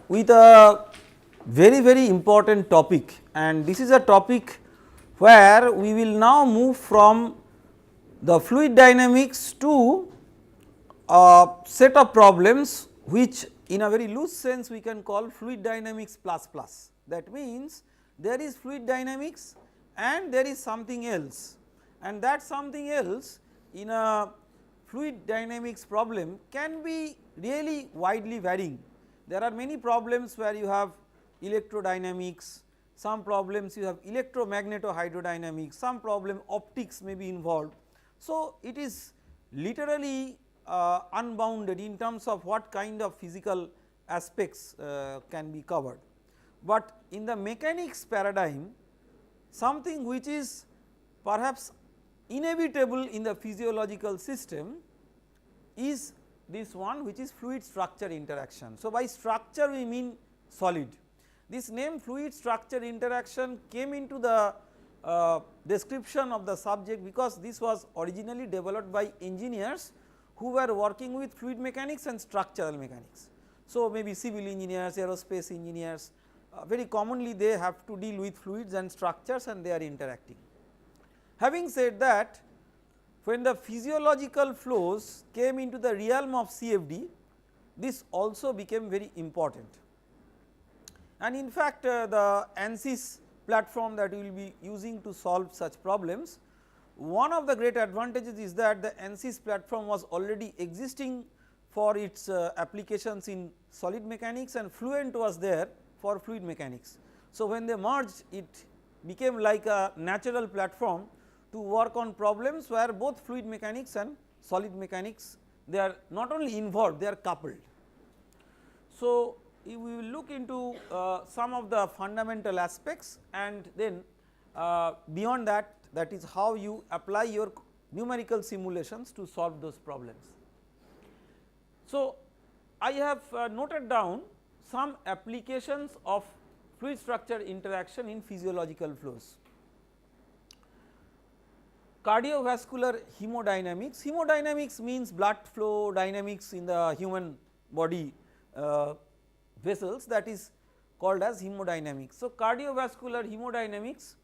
with a very important topic, and this is a topic where we will now move from the fluid dynamics to a set of problems which in a very loose sense we can call fluid dynamics plus plus. That means, there is fluid dynamics and there is something else, and that something else in a fluid dynamics problem can be really widely varying. There are many problems where you have electrodynamics, some problems you have electromagnetohydrodynamics, some problem optics may be involved. So, it is literally unbounded in terms of what kind of physical aspects can be covered. But in the mechanics paradigm, something which is perhaps inevitable in the physiological system is this one, which is fluid structure interaction. So, by structure we mean solid. This name fluid structure interaction came into the description of the subject because this was originally developed by engineers who were working with fluid mechanics and structural mechanics. So, maybe civil engineers, aerospace engineers, very commonly they have to deal with fluids and structures and they are interacting. Having said that, when the physiological flows came into the realm of CFD, this also became very important. And in fact, the Ansys platform that we will be using to solve such problems, one of the great advantages is that the Ansys platform was already existing for its applications in solid mechanics and Fluent was there for fluid mechanics. So, when they merged, it became like a natural platform to work on problems where both fluid mechanics and solid mechanics, they are not only involved, they are coupled. So, we will look into some of the fundamental aspects, and then beyond that, that is how you apply your numerical simulations to solve those problems. So, I have noted down some applications of fluid structure interaction in physiological flows. Cardiovascular hemodynamics. Hemodynamics means blood flow dynamics in the human body vessels, that is called as hemodynamics. So, cardiovascular hemodynamics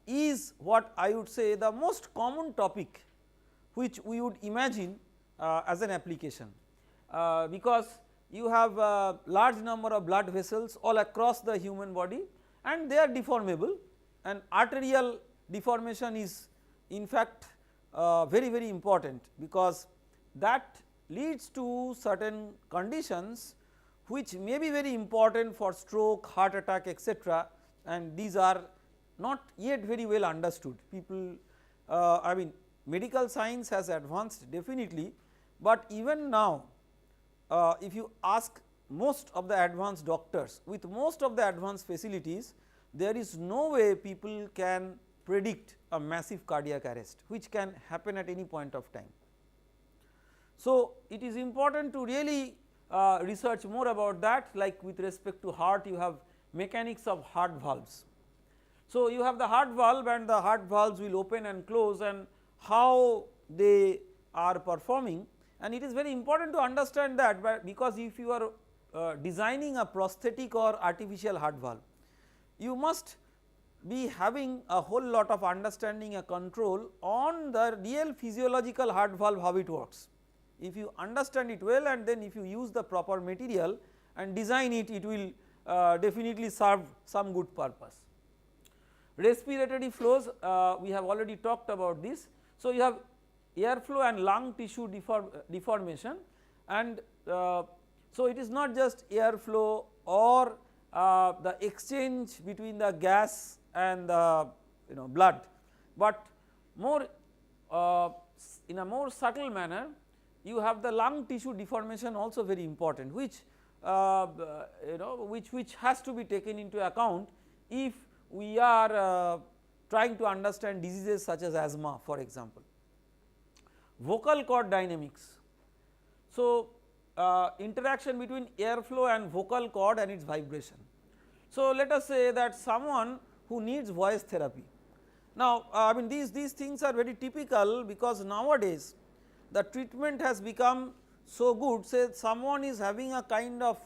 is what I would say the most common topic which we would imagine as an application, because you have a large number of blood vessels all across the human body and they are deformable, and arterial deformation is in fact very important, because that leads to certain conditions which may be very important for stroke, heart attack, etc., and these are not yet very well understood. People, I mean, medical science has advanced definitely, but even now if you ask most of the advanced doctors with most of the advanced facilities, there is no way people can predict a massive cardiac arrest which can happen at any point of time. So, it is important to really research more about that, like with respect to heart you have mechanics of heart valves. So, you have the heart valve and the heart valves will open and close and how they are performing, and it is very important to understand that, because if you are designing a prosthetic or artificial heart valve, you must be having a whole lot of understanding, a control on the real physiological heart valve, how it works. If you understand it well and then if you use the proper material and design it, it will definitely serve some good purpose. Respiratory flows, we have already talked about this. So, you have airflow and lung tissue deformation, and so it is not just airflow or the exchange between the gas and the blood, but more in a more subtle manner you have the lung tissue deformation also very important, which which has to be taken into account if we are trying to understand diseases such as asthma, for example. Vocal cord dynamics. So, interaction between airflow and vocal cord and its vibration. So, let us say that someone who needs voice therapy. Now, I mean these things are very typical, because nowadays the treatment has become so good. Say someone is having a kind of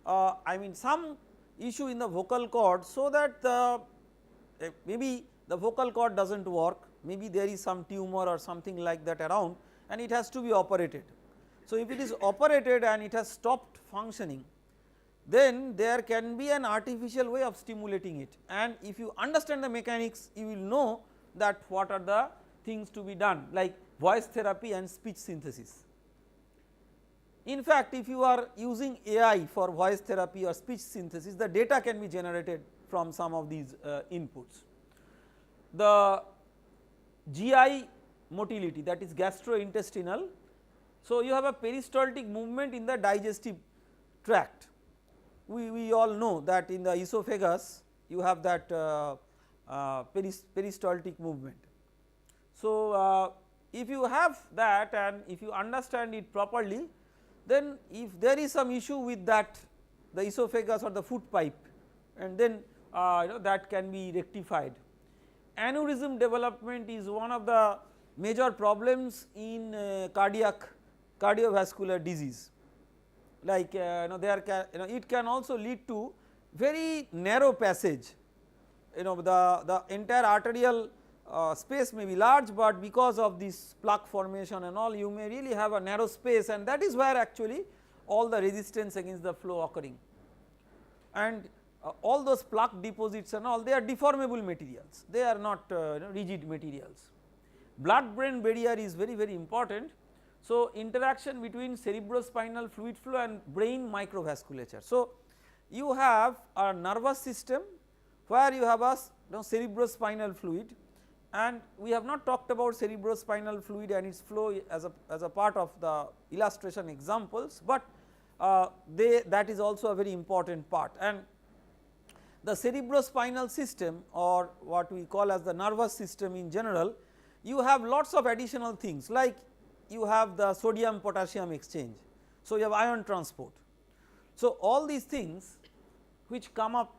I mean some issue in the vocal cord, so that the maybe the vocal cord does not work, maybe there is some tumor or something like that around and it has to be operated. So, if it is operated and it has stopped functioning, then there can be an artificial way of stimulating it, and if you understand the mechanics you will know that what are the things to be done, like voice therapy and speech synthesis. In fact, if you are using AI for voice therapy or speech synthesis, the data can be generated from some of these inputs. The GI motility, that is gastrointestinal. So, you have a peristaltic movement in the digestive tract. We all know that in the esophagus you have that peristaltic movement. So, if you have that and if you understand it properly, then if there is some issue with that, the esophagus or the food pipe, and then that can be rectified. Aneurysm development is one of the major problems in cardiovascular disease, like it can also lead to very narrow passage, the entire arterial space may be large, but because of this plaque formation and all, you may really have a narrow space, and that is where actually all the resistance against the flow occurring, and all those plaque deposits and all, they are deformable materials, they are not rigid materials. Blood brain barrier is very important. So, interaction between cerebrospinal fluid flow and brain microvasculature. So, you have a nervous system where you have a cerebrospinal fluid, and we have not talked about cerebrospinal fluid and its flow as a part of the illustration examples, but that is also a very important part. And the cerebrospinal system, or what we call as the nervous system in general, you have lots of additional things, like you have the sodium potassium exchange. So, you have ion transport. So, all these things which come up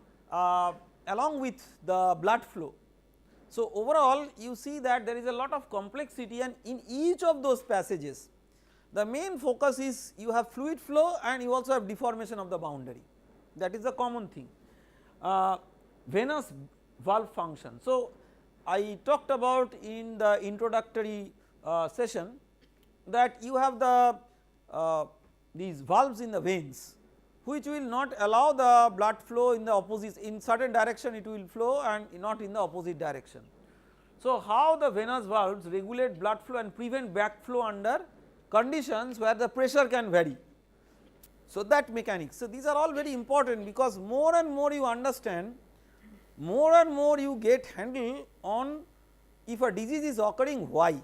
along with the blood flow. So, overall you see that there is a lot of complexity, and in each of those passages the main focus is you have fluid flow and you also have deformation of the boundary, that is the common thing. Venous valve function. So, I talked about in the introductory session that you have the these valves in the veins which will not allow the blood flow in the opposite, in certain direction it will flow and not in the opposite direction. So, how the venous valves regulate blood flow and prevent backflow under conditions where the pressure can vary. So, that mechanics. So, these are all very important, because more and more you understand, more and more you get handle on if a disease is occurring why,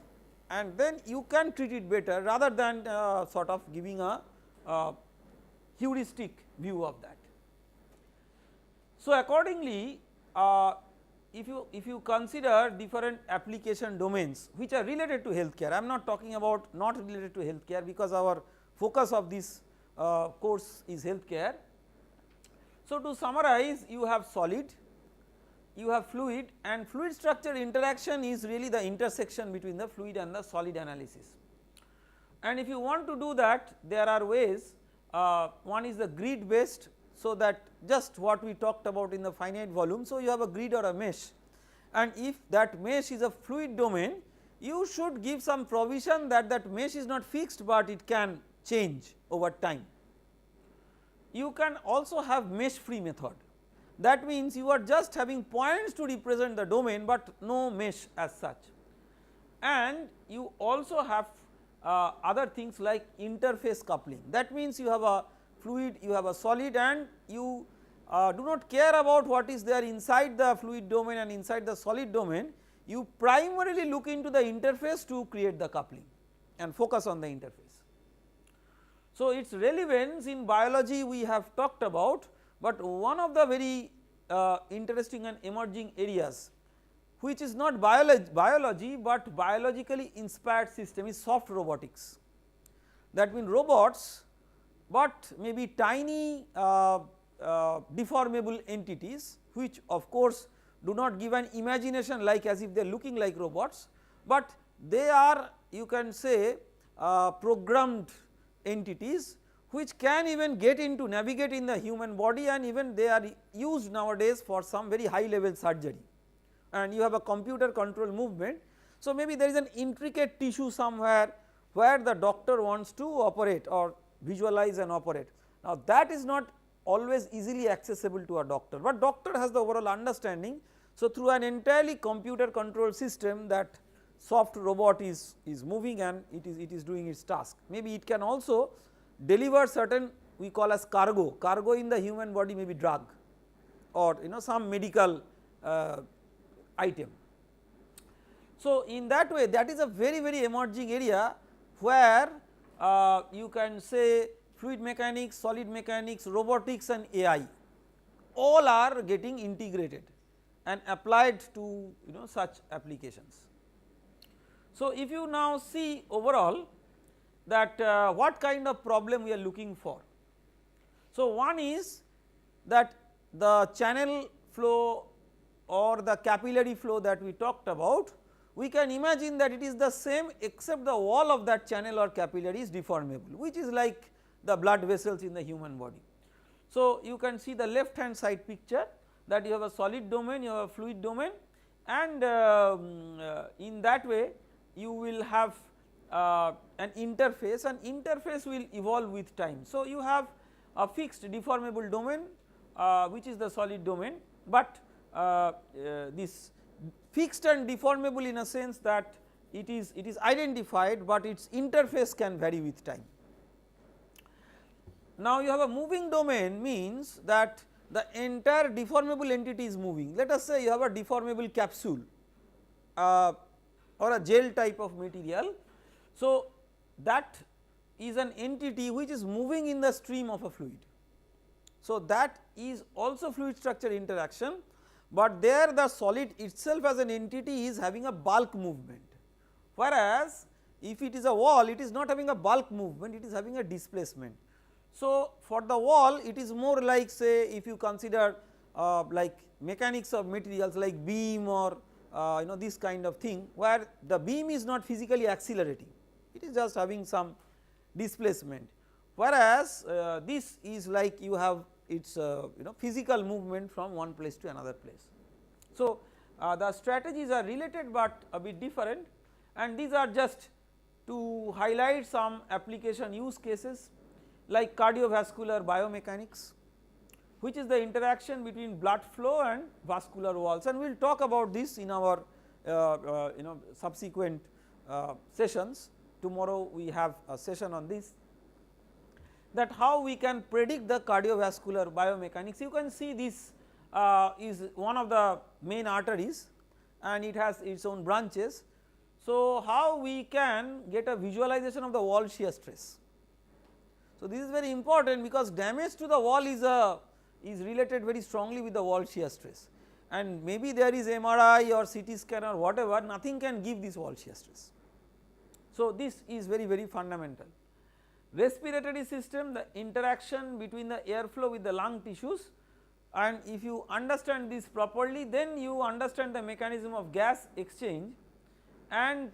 and then you can treat it better rather than sort of giving a heuristic view of that. So, accordingly if you consider different application domains which are related to healthcare, I am not talking about not related to healthcare, because our focus of this course is healthcare. So, to summarize, you have solid, you have fluid, and fluid structure interaction is really the intersection between the fluid and the solid analysis. And if you want to do that, there are ways. One is the grid based, so that just what we talked about in the finite volume. So, you have a grid or a mesh, and if that mesh is a fluid domain, you should give some provision that that mesh is not fixed, but it can change over time. You can also have mesh free method, that means you are just having points to represent the domain, but no mesh as such. And you also have other things like interface coupling, that means you have a fluid, you have a solid, and you do not care about what is there inside the fluid domain and inside the solid domain, you primarily look into the interface to create the coupling and focus on the interface. So, its relevance in biology we have talked about, but one of the very interesting and emerging areas which is not biology, but biologically inspired system is soft robotics. That means robots, but maybe tiny deformable entities which of course do not give an imagination like as if they are looking like robots, but they are, you can say, programmed entities which can even get into navigate in the human body, and even they are used nowadays for some very high level surgery, and you have a computer control movement. So, maybe there is an intricate tissue somewhere where the doctor wants to operate or visualize and operate. Now, that is not always easily accessible to a doctor, but doctor has the overall understanding. So, through an entirely computer control system, that soft robot is moving and it is doing its task. Maybe it can also deliver certain we call as cargo in the human body, maybe drug or some medical item. So, in that way that is a very emerging area where you can say fluid mechanics, solid mechanics, robotics and AI all are getting integrated and applied to such applications. So, if you now see overall that what kind of problem we are looking for. So, one is that the channel flow or the capillary flow that we talked about, we can imagine that it is the same except the wall of that channel or capillary is deformable, which is like the blood vessels in the human body. So, you can see the left hand side picture that you have a solid domain, you have a fluid domain, and in that way you will have an interface, and interface will evolve with time. So, you have a fixed deformable domain which is the solid domain, but this fixed and deformable in a sense that it is identified, but its interface can vary with time. Now, you have a moving domain means that the entire deformable entity is moving. Let us say you have a deformable capsule or a gel type of material. So, that is an entity which is moving in the stream of a fluid. So, that is also fluid structure interaction, but there the solid itself as an entity is having a bulk movement, whereas if it is a wall it is not having a bulk movement, it is having a displacement. So, for the wall it is more like, say, if you consider like mechanics of materials like beam or this kind of thing, where the beam is not physically accelerating, it is just having some displacement, whereas this is like you have its physical movement from one place to another place. So, the strategies are related, but a bit different, and these are just to highlight some application use cases like cardiovascular biomechanics, which is the interaction between blood flow and vascular walls, and we will talk about this in our subsequent sessions. Tomorrow we have a session on this, that how we can predict the cardiovascular biomechanics. You can see this is one of the main arteries and it has its own branches. So, how we can get a visualization of the wall shear stress. So, this is very important because damage to the wall is related very strongly with the wall shear stress, and maybe there is MRI or CT scan or whatever, nothing can give this wall shear stress. So, this is very fundamental. Respiratory system, the interaction between the airflow with the lung tissues, and if you understand this properly, then you understand the mechanism of gas exchange, and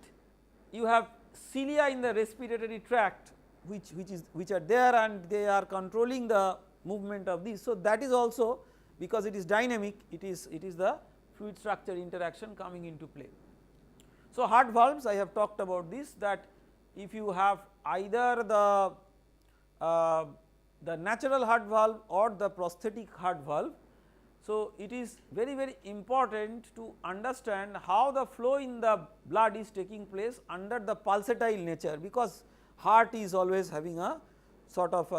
you have cilia in the respiratory tract which are there and they are controlling the movement of this. So, that is also because it is dynamic, it is the fluid structure interaction coming into play. So, heart valves, I have talked about this, that if you have either the natural heart valve or the prosthetic heart valve. So, it is very important to understand how the flow in the blood is taking place under the pulsatile nature, because heart is always having a sort of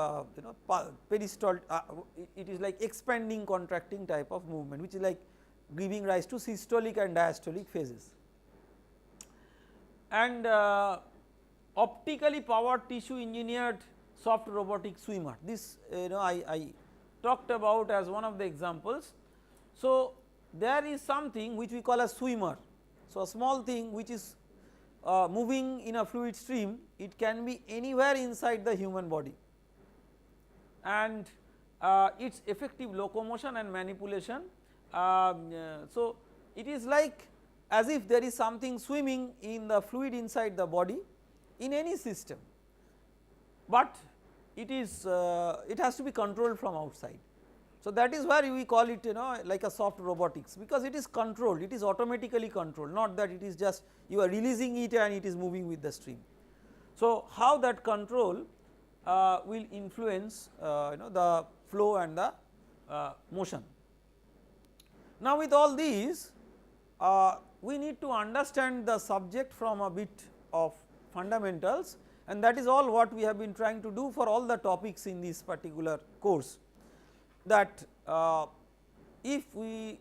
peristaltic, it is like expanding contracting type of movement, which is like giving rise to systolic and diastolic phases. And optically powered tissue engineered soft robotic swimmer, this I talked about as one of the examples. So, there is something which we call a swimmer. So, a small thing which is moving in a fluid stream, it can be anywhere inside the human body, and its effective locomotion and manipulation. So, it is like as if there is something swimming in the fluid inside the body in any system, but it is it has to be controlled from outside. So, that is where we call it like a soft robotics, because it is controlled, it is automatically controlled, not that it is just you are releasing it and it is moving with the stream. So, how that control will influence the flow and the motion. Now, with all these we need to understand the subject from a bit of fundamentals, and that is all what we have been trying to do for all the topics in this particular course, that if we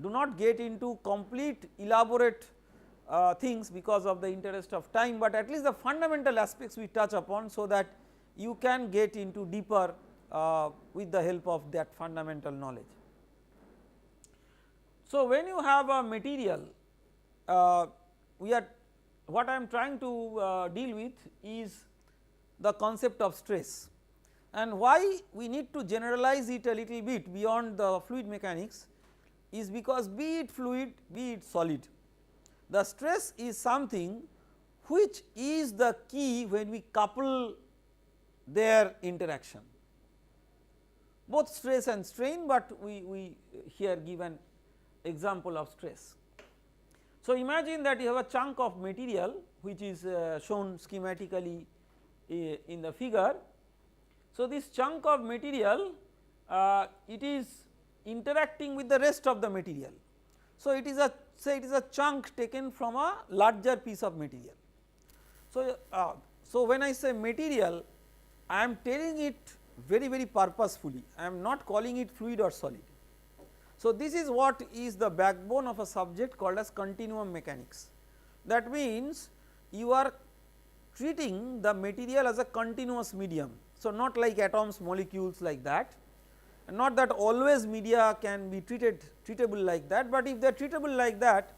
do not get into complete elaborate things because of the interest of time, but at least the fundamental aspects we touch upon, so that you can get into deeper with the help of that fundamental knowledge. So, when you have a material, what I am trying to deal with is the concept of stress, and why we need to generalize it a little bit beyond the fluid mechanics is because be it fluid, be it solid, the stress is something which is the key when we couple their interaction, both stress and strain, but we here give an example of stress. So, imagine that you have a chunk of material which is shown schematically in the figure. So, this chunk of material it is interacting with the rest of the material. So, it is a say it is a chunk taken from a larger piece of material. So, when I say material, I am telling it very purposefully, I am not calling it fluid or solid. So, this is what is the backbone of a subject called as continuum mechanics. That means, you are treating the material as a continuous medium. So, not like atoms, molecules like that, and not that always media can be treatable like that, but if they are treatable like that,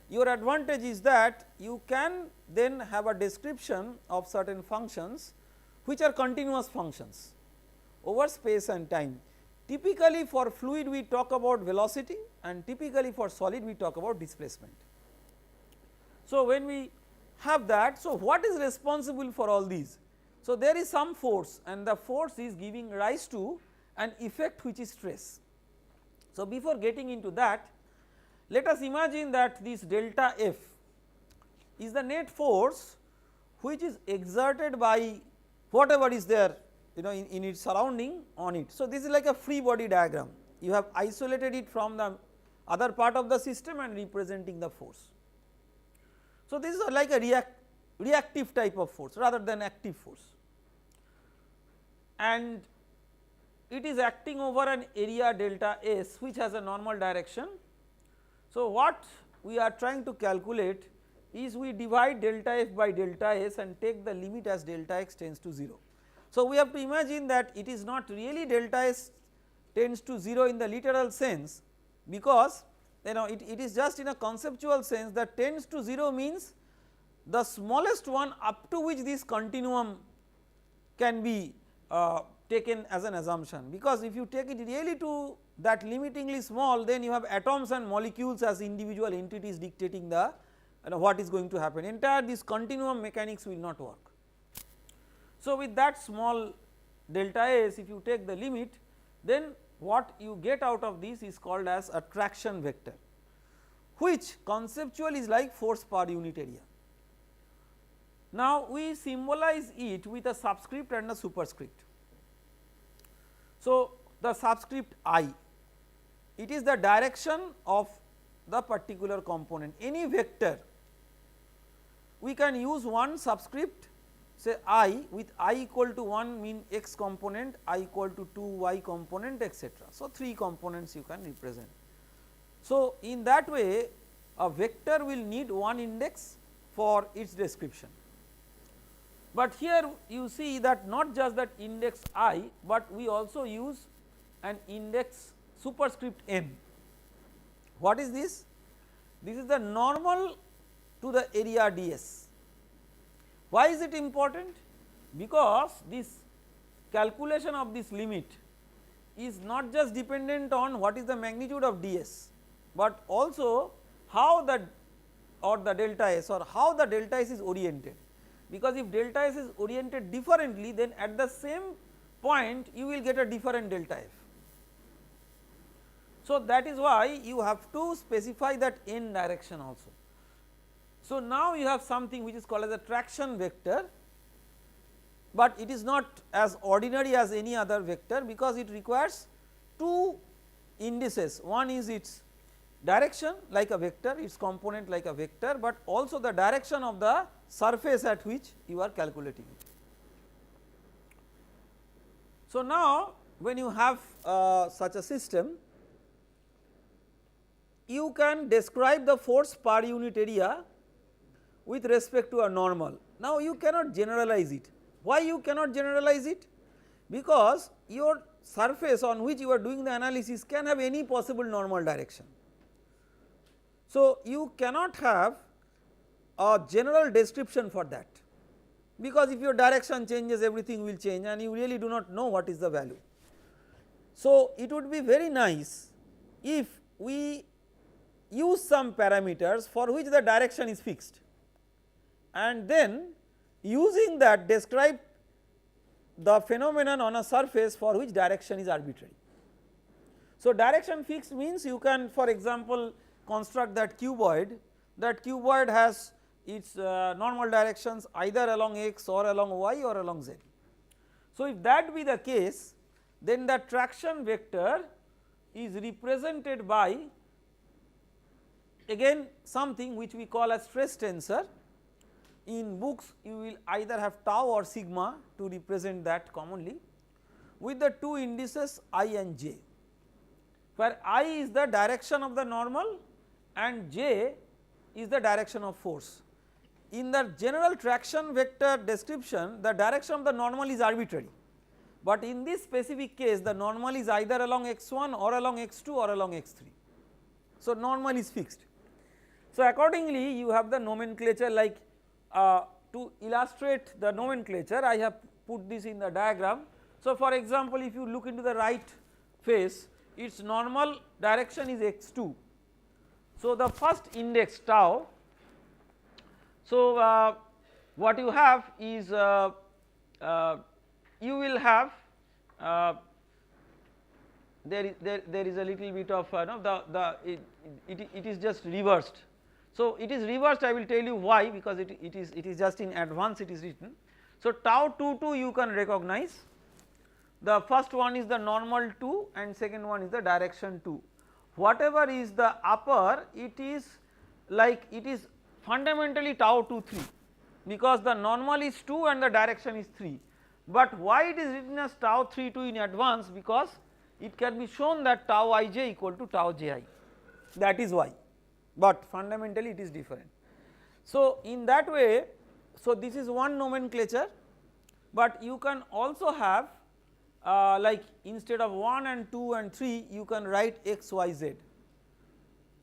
your advantage is that you can then have a description of certain functions which are continuous functions over space and time. Typically for fluid we talk about velocity, and typically for solid we talk about displacement. So, when we have that, so what is responsible for all these? So, there is some force, and the force is giving rise to an effect which is stress. So, before getting into that, let us imagine that this delta F is the net force which is exerted by whatever is there in its surrounding on it. So, this is like a free body diagram, you have isolated it from the other part of the system and representing the force. So, this is like a reactive type of force rather than active force, and it is acting over an area delta S which has a normal direction. So, what we are trying to calculate is we divide delta F by delta S and take the limit as delta x tends to 0. So, we have to imagine that it is not really delta S tends to 0 in the literal sense, because it is just in a conceptual sense that tends to 0 means the smallest one up to which this continuum can be taken as an assumption, because if you take it really to that limitingly small, then you have atoms and molecules as individual entities dictating the what is going to happen, entire this continuum mechanics will not work. So, with that small delta S, if you take the limit, then what you get out of this is called as a traction vector, which conceptually is like force per unit area. Now, we symbolize it with a subscript and a superscript. So, the subscript I, it is the direction of the particular component. Any vector, we can use one subscript, say I, with I equal to 1 mean x component, I equal to 2 y component, etc. So, 3 components you can represent. So, in that way a vector will need one index for its description. But here you see that not just that index I, but we also use an index superscript n. What is this? This is the normal to the area ds. Why is it important? Because this calculation of this limit is not just dependent on what is the magnitude of ds, but also how the delta s or how the delta s is oriented. because if delta S is oriented differently, then at the same point you will get a different delta F. So, that is why you have to specify that n direction also. So, now you have something which is called as a traction vector, but it is not as ordinary as any other vector, because it requires two indices. One is its direction like a vector, its component like a vector, but also the direction of the surface at which you are calculating it. So, now when you have such a system, you can describe the force per unit area with respect to a normal. Now, you cannot generalize it. Why you cannot generalize it? Because your surface on which you are doing the analysis can have any possible normal direction. So, you cannot have a general description for that, because if your direction changes, everything will change and you really do not know what is the value. So, it would be very nice if we use some parameters for which the direction is fixed, and then using that describe the phenomenon on a surface for which direction is arbitrary. So, direction fixed means you can, for example, construct that cuboid has its normal directions either along x or along y or along z. So, if that be the case, then the traction vector is represented by again something which we call as stress tensor. In books you will either have tau or sigma to represent that commonly, with the two indices I and j, where I is the direction of the normal and j is the direction of force. In the general traction vector description, the direction of the normal is arbitrary, but in this specific case the normal is either along x1 or along x2 or along x3. So, normal is fixed. So, accordingly you have the nomenclature, like to illustrate the nomenclature I have put this in the diagram. So, for example, if you look into the right face, its normal direction is x2. So, the first index tau, so what you have is you will have there is a little bit of it is just reversed. So, it is reversed, I will tell you why, because it is just in advance it is written. So, tau 2 you can recognize, the first one is the normal 2 and second one is the direction 2. Whatever is the upper, it is like it is fundamentally tau 2 3, because the normal is 2 and the direction is 3, but why it is written as tau 3 2 in advance, because it can be shown that tau ij equal to tau ji, that is why, but fundamentally it is different. So, in that way, so this is one nomenclature, but you can also have like instead of 1 and 2 and 3 you can write x, y, z,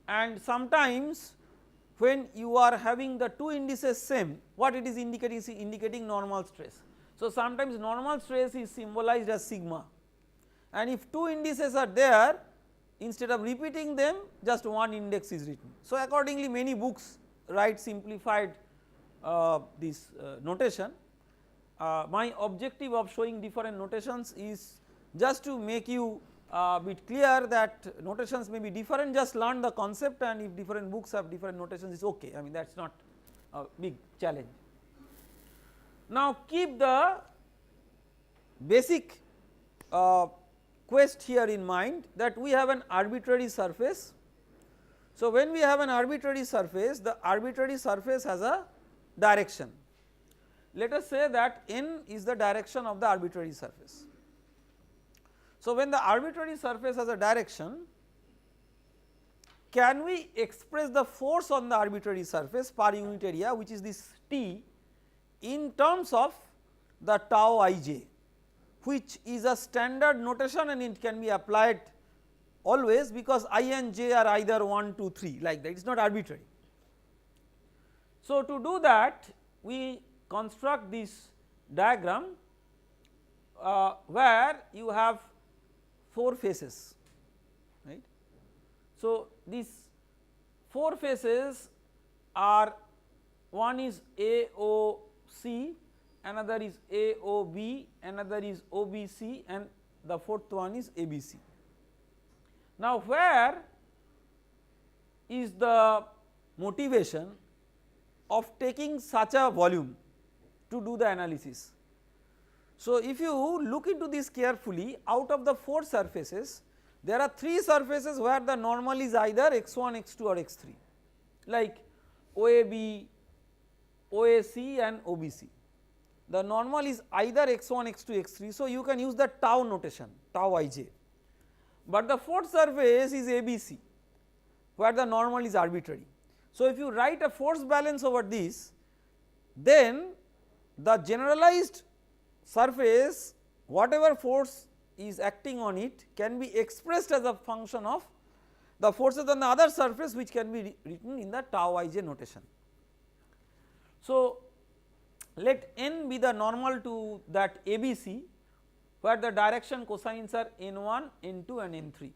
and sometimes when you are having the two indices same, what it is indicating is indicating normal stress. So, sometimes normal stress is symbolized as sigma, and if two indices are there, instead of repeating them just one index is written. So, accordingly many books write simplified this notation. My objective of showing different notations is just to make you bit clear that notations may be different, just learn the concept, and if different books have different notations is okay, I mean that is not a big challenge. Now, keep the basic quest here in mind that we have an arbitrary surface. So, when we have an arbitrary surface, the arbitrary surface has a direction. Let us say that n is the direction of the arbitrary surface. So, when the arbitrary surface has a direction, can we express the force on the arbitrary surface per unit area, which is this T, in terms of the tau ij, which is a standard notation and it can be applied always, because I and j are either 1, 2, 3 like that, it is not arbitrary. So, to do that we construct this diagram where you have 4 faces, right. So, these 4 faces are, one is AOC C, another is AOB, another is OBC, and the fourth one is ABC. Now, where is the motivation of taking such a volume to do the analysis? So, if you look into this carefully, out of the 4 surfaces, there are 3 surfaces where the normal is either x1, x2 or x3, like OAB, OAC and OBC. The normal is either x1, x2, x3. So, you can use the tau notation, tau ij, but the 4th surface is ABC, where the normal is arbitrary. So, if you write a force balance over this, then the generalized surface, whatever force is acting on it, can be expressed as a function of the forces on the other surface, which can be written in the tau ij notation. So, let n be the normal to that ABC, where the direction cosines are n1, n2 and n3.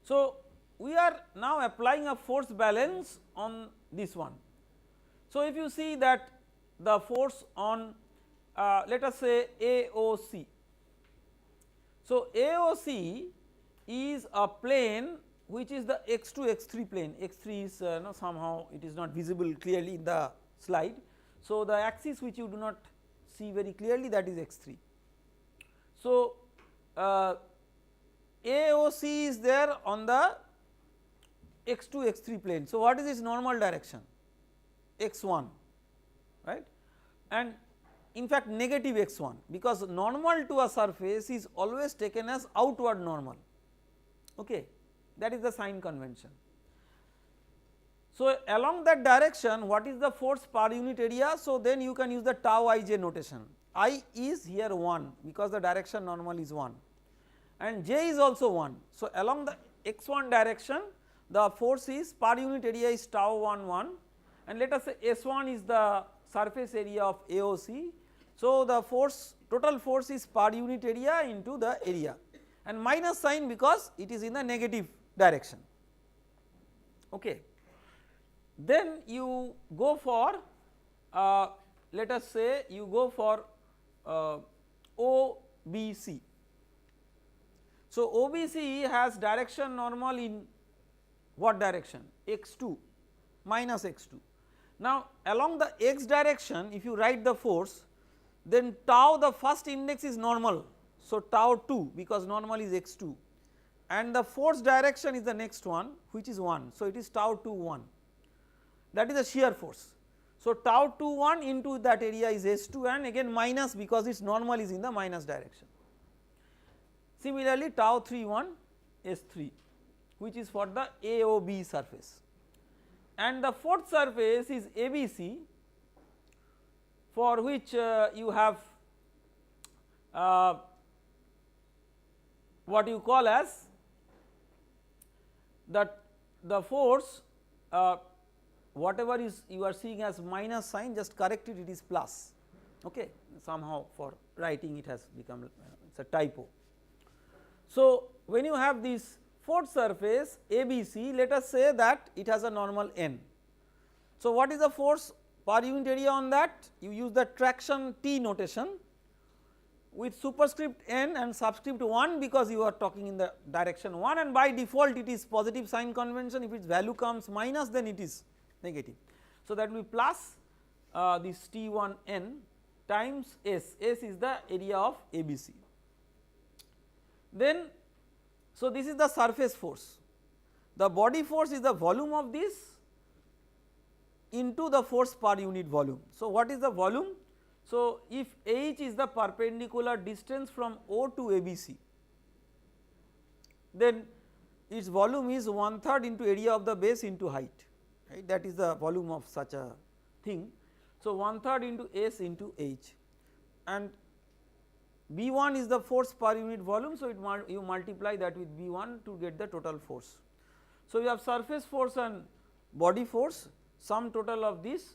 So, we are now applying a force balance on this one. So, if you see that the force on let us say AOC. So, AOC is a plane which is the x2 x3 plane, x3 is somehow it is not visible clearly in the slide. So, the axis which you do not see very clearly, that is x3. So, AOC is there on the x2 x3 plane. So, what is its normal direction? x1, right, and in fact negative x1, because normal to a surface is always taken as outward normal, okay, that is the sign convention. So, along that direction, what is the force per unit area? So, then you can use the tau ij notation. I is here 1 because the direction normal is 1 and j is also 1. So, along the x1 direction, the force is per unit area is tau 1 1, and let us say S1 is the surface area of AOC. So, the force, total force is per unit area into the area, and minus sign because it is in the negative direction, okay. Then you go for let us say you go for OBC. So, OBC has direction normal in what direction? x2 minus x2. Now, along the x direction, if you write the force, then tau, the first index is normal. So, tau 2 because normal is x2, and the force direction is the next one, which is 1. So, it is tau 2 1, that is the shear force. So, tau 2 1 into that area is S2, and again minus because its normal is in the minus direction. Similarly, tau 3 1 S3, which is for the AOB surface, and the fourth surface is ABC, for which you have what you call as the force, whatever is you are seeing as minus sign, just correct it, it is plus, okay. Somehow for writing it has become it is a typo. So, when you have this fourth surface ABC, let us say that it has a normal n. So, what is the force per unit area on that? You use the traction T notation with superscript n and subscript 1 because you are talking in the direction 1, and by default it is positive sign convention. If its value comes minus, then it is negative. So, that will be plus this T1 n times S, S is the area of ABC. Then, so this is the surface force, the body force is the volume of this into the force per unit volume. So, what is the volume? So, if h is the perpendicular distance from O to ABC, then its volume is 1/3 into area of the base into height, right, that is the volume of such a thing. So, 1/3 into S into h, and B1 is the force per unit volume. So, you multiply that with B1 to get the total force. So, you have surface force and body force, sum total of this,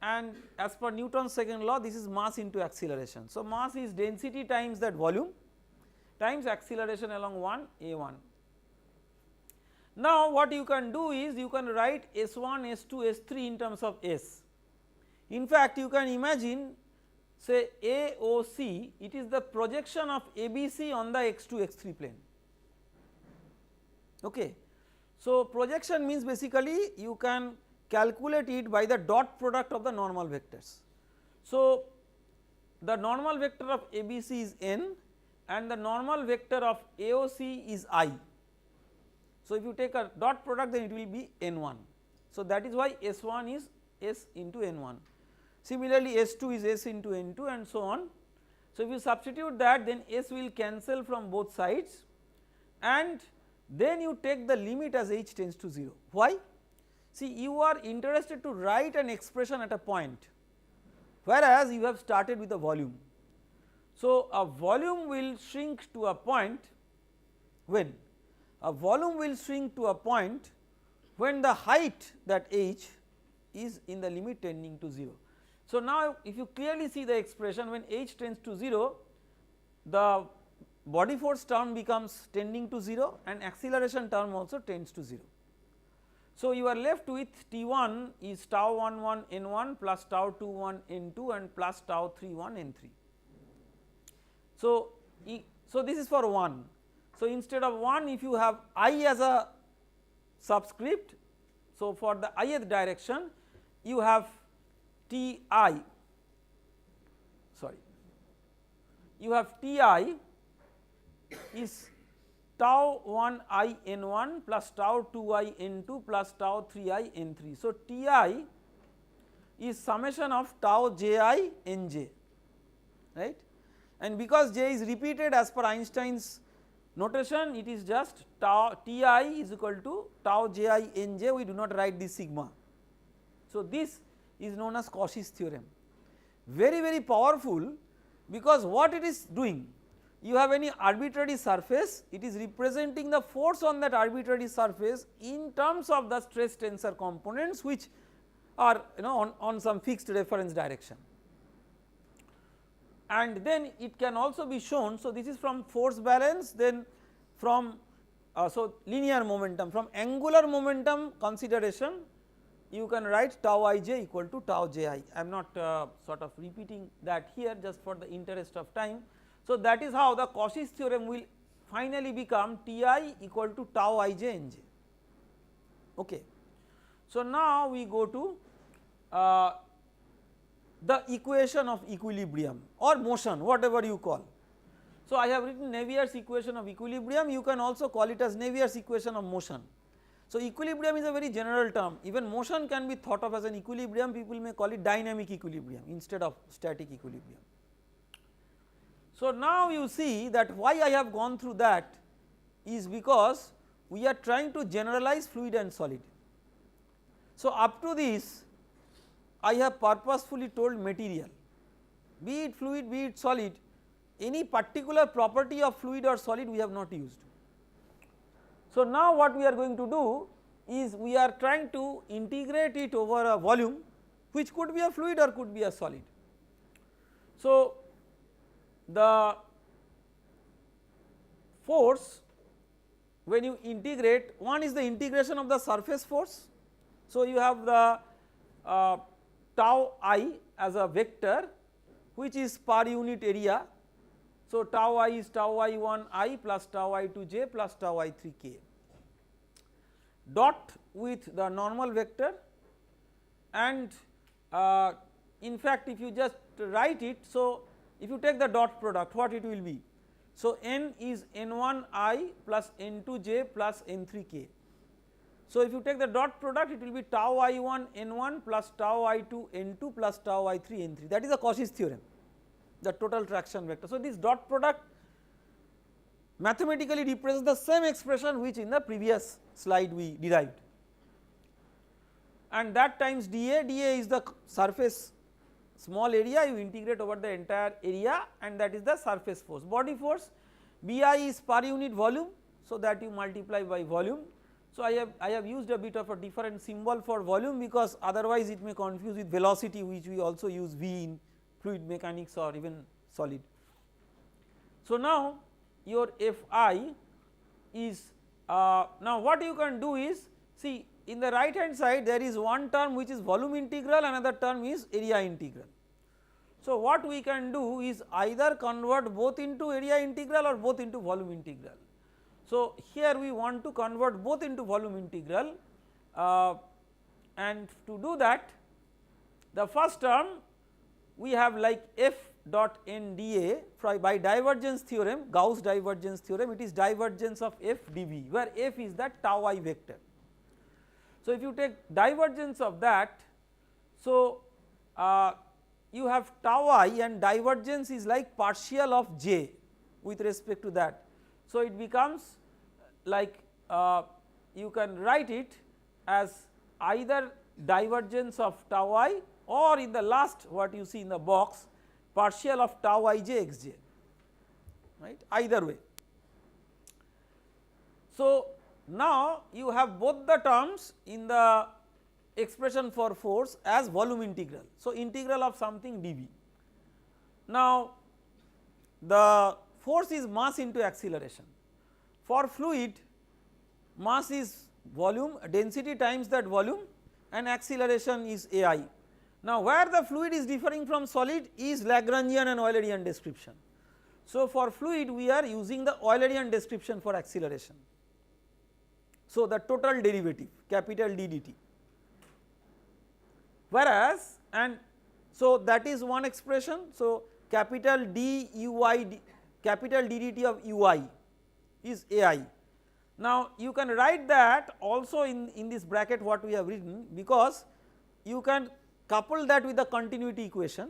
and as per Newton's second law, this is mass into acceleration. So, mass is density times that volume times acceleration along 1 A1. Now, what you can do is you can write S1, S2, S3 in terms of S. In fact, you can imagine say AOC, it is the projection of ABC on the x2 x3 plane. Okay. So, projection means basically you can calculate it by the dot product of the normal vectors. So, the normal vector of ABC is n and the normal vector of AOC is I. So, if you take a dot product, then it will be n1. So, that is why S1 is S into n1. Similarly, S2 is S into n2 and so on. So, if you substitute that, then S will cancel from both sides and then you take the limit as h tends to 0. Why? See, you are interested to write an expression at a point, whereas you have started with a volume. So, a volume will shrink to a point when? A volume will shrink to a point when the height, that h, is in the limit tending to 0. So, now if you clearly see the expression, when h tends to 0, the body force term becomes tending to 0 and acceleration term also tends to 0. So, you are left with T1 is tau 11 n1 plus tau 21 n2 and plus tau 31 n3. So, this is for 1. So, instead of 1, if you have I as a subscript, so for the ith direction you have Ti, sorry, you have Ti is tau 1 I n1 plus tau 2 I n2 plus tau 3 I n3. So, Ti is summation of tau j I n j, right, and because j is repeated as per Einstein's notation, it is just tau Ti is equal to tau j I n j, we do not write this sigma. So, this is known as Cauchy's theorem, very very powerful, because what it is doing, you have any arbitrary surface, it is representing the force on that arbitrary surface in terms of the stress tensor components, which are on some fixed reference direction. And then it can also be shown, so this is from force balance, then from so linear momentum, from angular momentum consideration you can write tau ij equal to tau ji. I am not sort of repeating that here just for the interest of time. So, that is how the Cauchy's theorem will finally become Ti equal to tau ij nj. Okay. So, now we go to the equation of equilibrium or motion, whatever you call. So, I have written Navier's equation of equilibrium, you can also call it as Navier's equation of motion. So, equilibrium is a very general term, even motion can be thought of as an equilibrium, people may call it dynamic equilibrium instead of static equilibrium. So, now you see that why I have gone through that is because we are trying to generalize fluid and solid. So, up to this I have purposefully told material, be it fluid, be it solid, any particular property of fluid or solid we have not used. So, now what we are going to do is we are trying to integrate it over a volume which could be a fluid or could be a solid. So, the force when you integrate, one is the integration of the surface force. So, you have the tau I as a vector which is per unit area. So, tau I is tau I1 I plus tau I2 j plus tau I3 k, dot with the normal vector, and in fact if you just write it. So, if you take the dot product, what it will be? So, n is n1 I plus n2 j plus n3 k. So, if you take the dot product, it will be tau I1 n1 plus tau I2 n2 plus tau I3 n3, that is the Cauchy's theorem, the total traction vector. So, this dot product mathematically represents the same expression which in the previous slide we derived, and that times dA, dA is the surface small area, you integrate over the entire area, and that is the surface force. Body force Bi is per unit volume, so that you multiply by volume. So, I have used a bit of a different symbol for volume, because otherwise it may confuse with velocity, which we also use V in fluid mechanics or even solid. So, now your Fi is now what you can do is See, in the right hand side there is one term which is volume integral, another term is area integral. So, what we can do is either convert both into area integral or both into volume integral. So, here we want to convert both into volume integral, and to do that, the first term we have like f dot n dA by divergence theorem, Gauss divergence theorem, it is divergence of f dV, where f is that tau I vector. So, if you take divergence of that, so you have tau I and divergence is like partial of j with respect to that. So, it becomes like you can write it as either divergence of tau I, or in the last what you see in the box, partial of tau ij xj, right, either way. So, now you have both the terms in the expression for force as volume integral. So, integral of something dV. Now, the force is mass into acceleration. For fluid, mass is volume, density times that volume, and acceleration is AI. Now, where the fluid is differing from solid is Lagrangian and Eulerian description. So, for fluid we are using the Eulerian description for acceleration. So, the total derivative capital D dt, whereas, and so that is one expression. So, capital D ui, capital D dt of ui is AI. Now, you can write that also in this bracket what we have written, because you can couple that with the continuity equation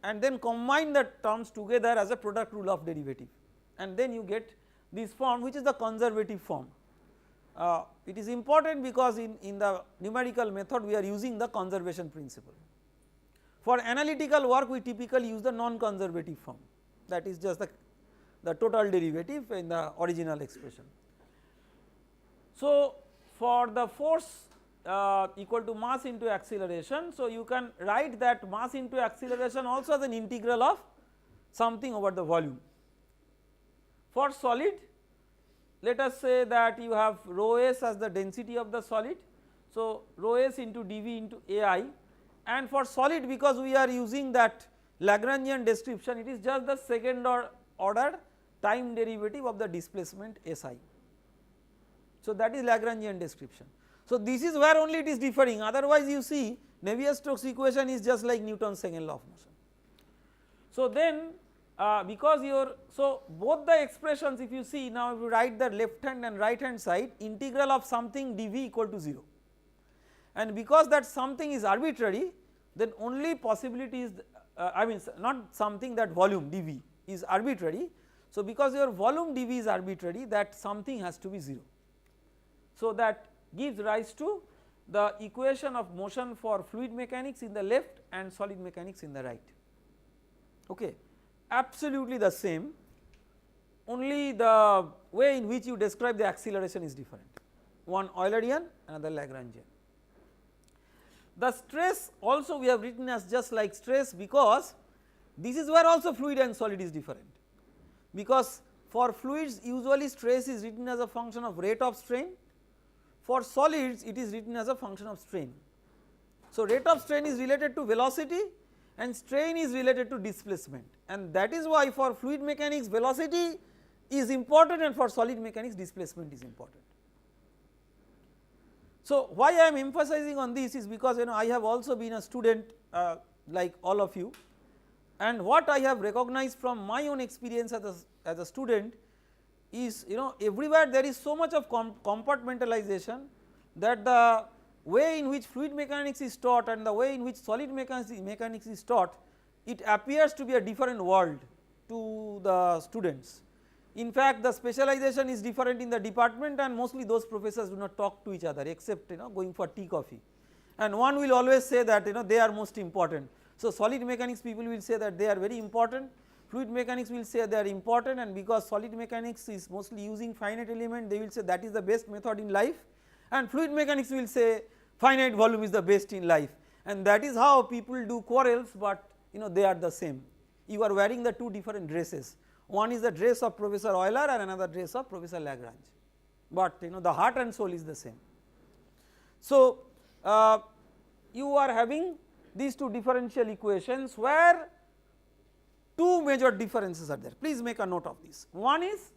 and then combine the terms together as a product rule of derivative, and then you get this form which is the conservative form. It is important because in the numerical method we are using the conservation principle. For analytical work we typically use the non-conservative form, that is just the total derivative in the original expression. So, for the force equal to mass into acceleration, so you can write that mass into acceleration also as an integral of something over the volume. For solid, let us say that you have rho s as the density of the solid, so rho s into dV into AI, and for solid, because we are using that Lagrangian description, it is just the second order time derivative of the displacement SI. So, that is Lagrangian description. So, this is where only it is differing, otherwise you see Navier-Stokes equation is just like Newton's second law of motion. So, then because so both the expressions, if you see now, if you write the left hand and right hand side, integral of something dV equal to 0, and because that something is arbitrary, then only possibility is I mean not something, that volume dV is arbitrary. So, because your volume dV is arbitrary, that something has to be 0. So, that gives rise to the equation of motion for fluid mechanics in the left and solid mechanics in the right. Okay. Absolutely the same, only the way in which you describe the acceleration is different, one Eulerian, another Lagrangian. The stress also we have written as just like stress, because this is where also fluid and solid is different, because for fluids usually stress is written as a function of rate of strain, for solids it is written as a function of strain. So, rate of strain is related to velocity and strain is related to displacement, and that is why for fluid mechanics velocity is important and for solid mechanics displacement is important. So, why I am emphasizing on this is because I have also been a student like all of you, and what I have recognized from my own experience as a student is everywhere there is so much of compartmentalization that the way in which fluid mechanics is taught and the way in which solid mechanics is taught, it appears to be a different world to the students. In fact, the specialization is different in the department, and mostly those professors do not talk to each other except going for tea coffee, and one will always say that they are most important. So, solid mechanics people will say that they are very important, fluid mechanics will say they are important, and because solid mechanics is mostly using finite element, they will say that is the best method in life, and fluid mechanics will say finite volume is the best in life, and that is how people do quarrels, but they are the same. You are wearing the two different dresses, one is the dress of Professor Euler and another dress of Professor Lagrange, but the heart and soul is the same. So, you are having these two differential equations where two major differences are there. Please make a note of this. One is,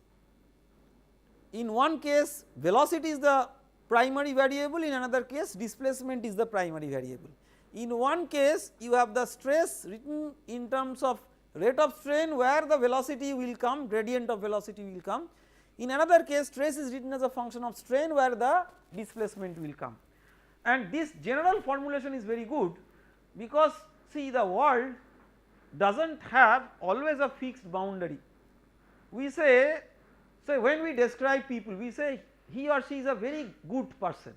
in one case velocity is the primary variable, in another case displacement is the primary variable. In one case you have the stress written in terms of rate of strain where the velocity will come, gradient of velocity will come. In another case stress is written as a function of strain where the displacement will come. And this general formulation is very good because see the world does not have always a fixed boundary. We say, so when we describe people we say he or she is a very good person,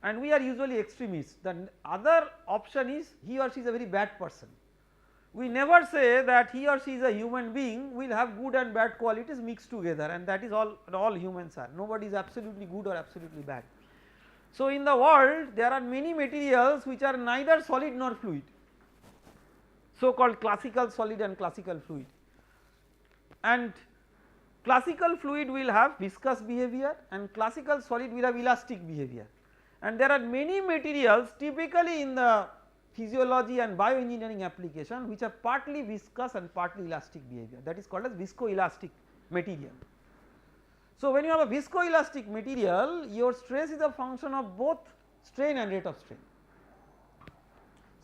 and we are usually extremists. The other option is he or she is a very bad person. We never say that he or she is a human being will have good and bad qualities mixed together, and that is all humans are. Nobody is absolutely good or absolutely bad. So in the world there are many materials which are neither solid nor fluid, so called classical solid and classical fluid, and classical fluid will have viscous behavior and classical solid will have elastic behavior. And there are many materials typically in the physiology and bioengineering application which are partly viscous and partly elastic behavior, that is called as viscoelastic material. So when you have a viscoelastic material, your stress is a function of both strain and rate of strain.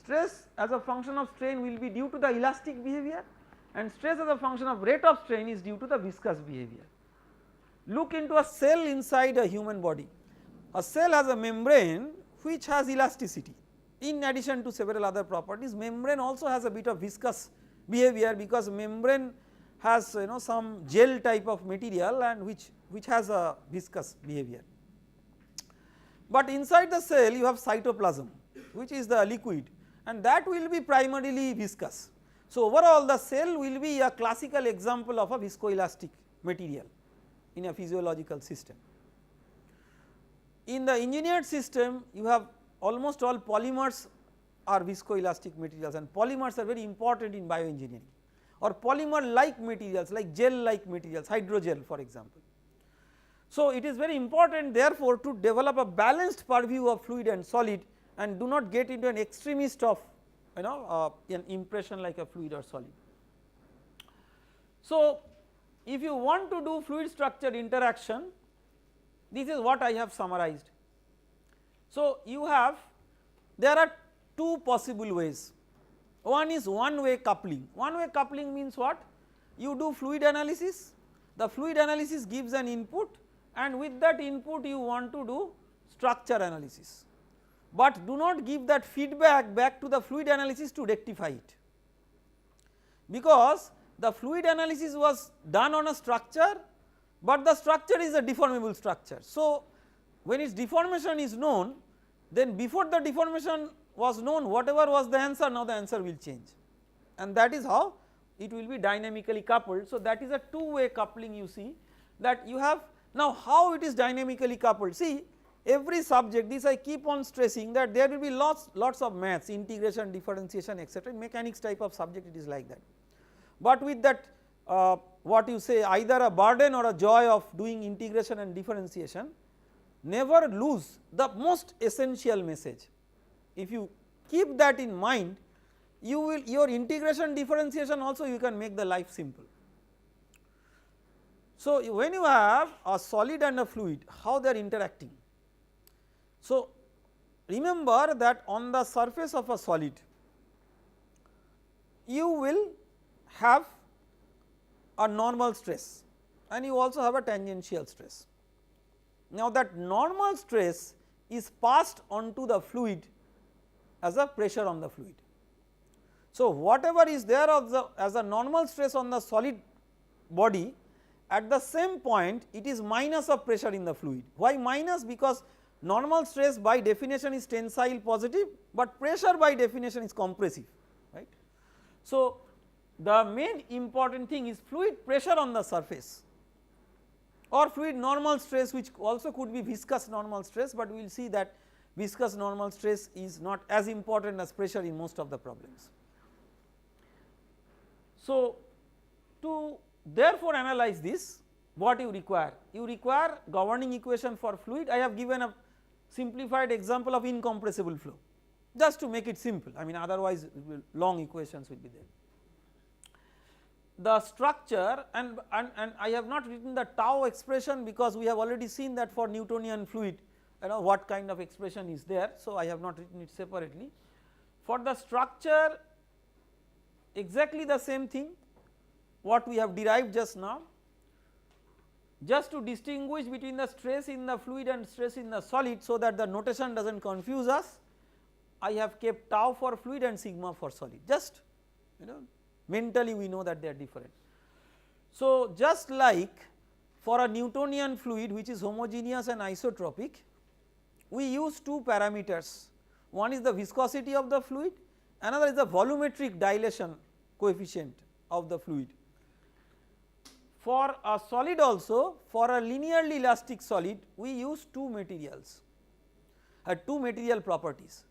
Stress as a function of strain will be due to the elastic behavior, and stress as a function of rate of strain is due to the viscous behavior. Look into a cell inside a human body. A cell has a membrane which has elasticity. In addition to several other properties, membrane also has a bit of viscous behavior because membrane has some gel type of material and which has a viscous behavior. But inside the cell you have cytoplasm which is the liquid, and that will be primarily viscous. So overall the cell will be a classical example of a viscoelastic material in a physiological system. In the engineered system you have almost all polymers are viscoelastic materials, and polymers are very important in bioengineering, or polymer like materials like gel like materials, hydrogel for example. So it is very important therefore to develop a balanced purview of fluid and solid and do not get into an extremist of an impression like a fluid or solid. So if you want to do fluid structure interaction, this is what I have summarized. So you have, there are two possible ways. One is one way coupling. One way coupling means what? You do fluid analysis, the fluid analysis gives an input, and with that input you want to do structure analysis, but do not give that feedback back to the fluid analysis to rectify it, because the fluid analysis was done on a structure, but the structure is a deformable structure. So when its deformation is known, then before the deformation was known whatever was the answer, now the answer will change, and that is how it will be dynamically coupled. So that is a two way coupling you see that you have. Now how it is dynamically coupled? See, every subject, this I keep on stressing that there will be lots of maths, integration, differentiation etc. In mechanics type of subject it is like that, but with that what you say either a burden or a joy of doing integration and differentiation, never lose the most essential message. If you keep that in mind, you will, your integration differentiation also you can make the life simple. So when you have a solid and a fluid, how they are interacting? So remember that on the surface of a solid you will have a normal stress and you also have a tangential stress. Now that normal stress is passed on to the fluid as a pressure on the fluid. So whatever is there as a normal stress on the solid body, at the same point it is minus of pressure in the fluid. Why minus? Because normal stress by definition is tensile positive, but pressure by definition is compressive, right. So the main important thing is fluid pressure on the surface or fluid normal stress, which also could be viscous normal stress, but we will see that viscous normal stress is not as important as pressure in most of the problems. So to therefore analyze this, what you require? You require governing equation for fluid. I have given a simplified example of incompressible flow, just to make it simple. I mean, otherwise long equations will be there. The structure, and I have not written the tau expression because we have already seen that for Newtonian fluid, what kind of expression is there. So, I have not written it separately. For the structure, exactly the same thing what we have derived just now. Just to distinguish between the stress in the fluid and stress in the solid, so that the notation does not confuse us, I have kept tau for fluid and sigma for solid, just mentally we know that they are different. So, just like for a Newtonian fluid which is homogeneous and isotropic, we use two parameters, one is the viscosity of the fluid, another is the volumetric dilation coefficient of the fluid. For a solid also, for a linearly elastic solid, we use two materials, two material properties.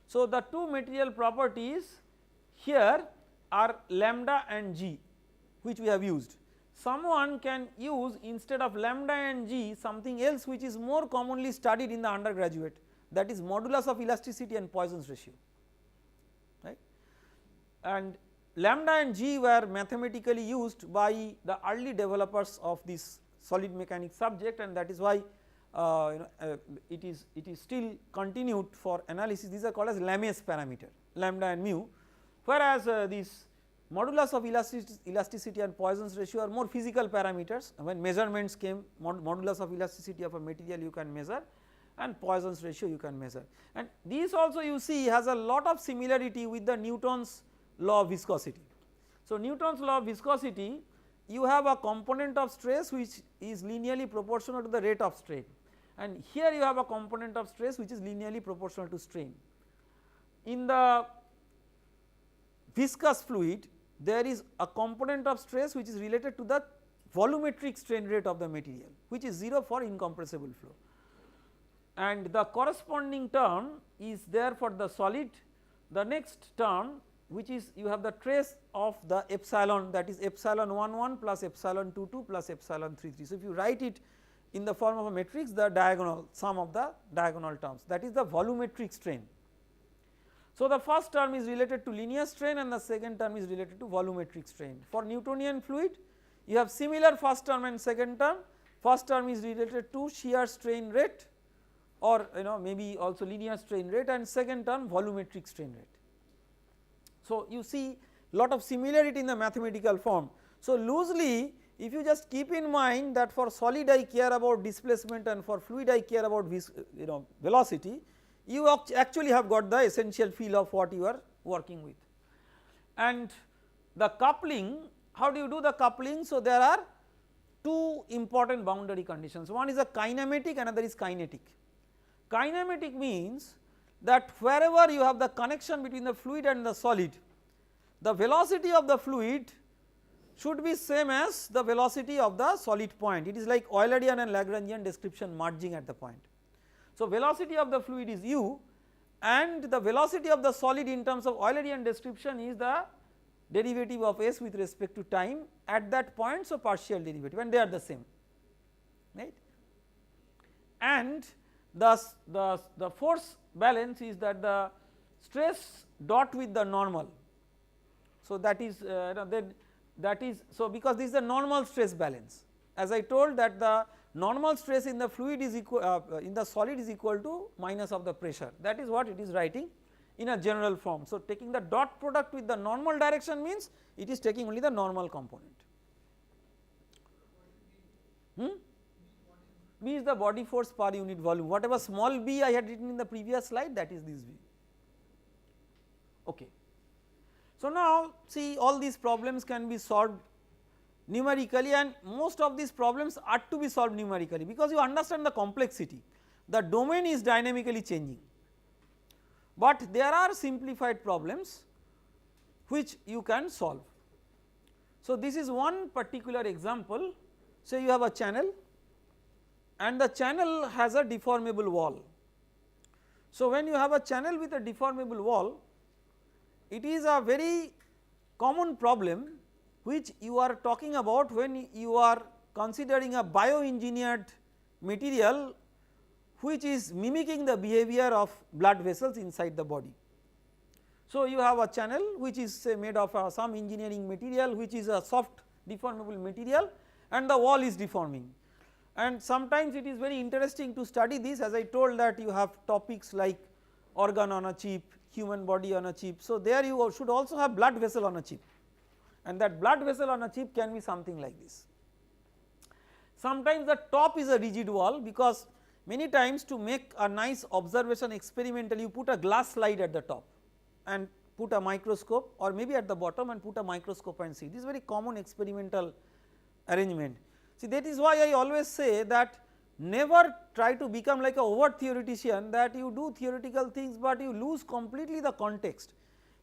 So, the two material properties here are lambda and g, which we have used. Someone can use instead of lambda and g something else which is more commonly studied in the undergraduate, that is modulus of elasticity and Poisson's ratio, right. And lambda and g were mathematically used by the early developers of this solid mechanics subject, and that is why it is still continued for analysis. These are called as Lamé's parameter, lambda and mu, whereas this modulus of elasticity and Poisson's ratio are more physical parameters. When measurements came, modulus of elasticity of a material you can measure and Poisson's ratio you can measure, and these also you see has a lot of similarity with the Newton's law of viscosity. So, Newton's law of viscosity, you have a component of stress which is linearly proportional to the rate of strain, and here you have a component of stress which is linearly proportional to strain. In the viscous fluid, there is a component of stress which is related to the volumetric strain rate of the material, which is 0 for incompressible flow, and the corresponding term is there for the solid. The next term, which is you have the trace of the epsilon, that is epsilon 11 plus epsilon 22 plus epsilon 33. So, if you write it in the form of a matrix, the diagonal sum of the diagonal terms, that is the volumetric strain. So, the first term is related to linear strain and the second term is related to volumetric strain. For Newtonian fluid, you have similar first term and second term. First term is related to shear strain rate, or maybe also linear strain rate, and second term volumetric strain rate. So, you see lot of similarity in the mathematical form. So, loosely if you just keep in mind that for solid I care about displacement and for fluid I care about velocity, you actually have got the essential feel of what you are working with. And the coupling, how do you do the coupling? So, there are two important boundary conditions, one is a kinematic, another is kinetic. Kinematic means that wherever you have the connection between the fluid and the solid, the velocity of the fluid should be same as the velocity of the solid point. It is like Eulerian and Lagrangian description merging at the point. So, velocity of the fluid is u, and the velocity of the solid in terms of Eulerian description is the derivative of s with respect to time at that point. So, partial derivative, and they are the same, right. And the force balance is that the stress dot with the normal. So, that is so because this is the normal stress balance, as I told that the normal stress in the fluid is equal in the solid is equal to minus of the pressure, that is what it is writing in a general form. So, taking the dot product with the normal direction means it is taking only the normal component. B is the body force per unit volume, whatever small b I had written in the previous slide, that is this b. Okay. So, now see all these problems can be solved numerically, and most of these problems are to be solved numerically because you understand the complexity. The domain is dynamically changing, but there are simplified problems which you can solve. So, this is one particular example. Say you have a channel and the channel has a deformable wall. So, when you have a channel with a deformable wall, it is a very common problem which you are talking about when you are considering a bioengineered material which is mimicking the behavior of blood vessels inside the body. So, you have a channel which is say made of some engineering material which is a soft deformable material and the wall is deforming, and sometimes it is very interesting to study this, as I told that you have topics like organ on a chip, human body on a chip. So, there you should also have blood vessel on a chip, and that blood vessel on a chip can be something like this. Sometimes the top is a rigid wall, because many times to make a nice observation experimentally you put a glass slide at the top and put a microscope, or maybe at the bottom and put a microscope and see. This is very common experimental arrangement. See, that is why I always say that never try to become like a overt theoretician, that you do theoretical things but you lose completely the context.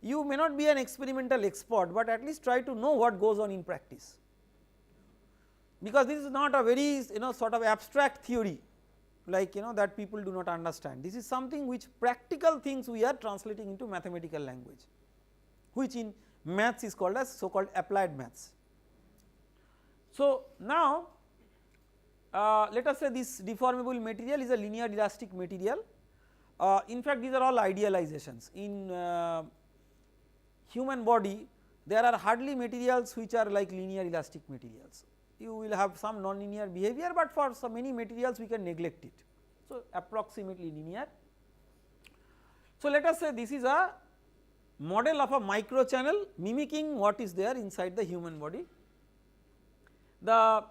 You may not be an experimental expert, but at least try to know what goes on in practice, because this is not a very sort of abstract theory like that people do not understand. This is something which practical things we are translating into mathematical language, which in maths is called as so called applied maths. So, now let us say this deformable material is a linear elastic material. In fact, these are all idealizations. In human body there are hardly materials which are like linear elastic materials. You will have some non-linear behavior, but for so many materials we can neglect it. So, approximately linear. So, let us say this is a model of a micro channel mimicking what is there inside the human body. The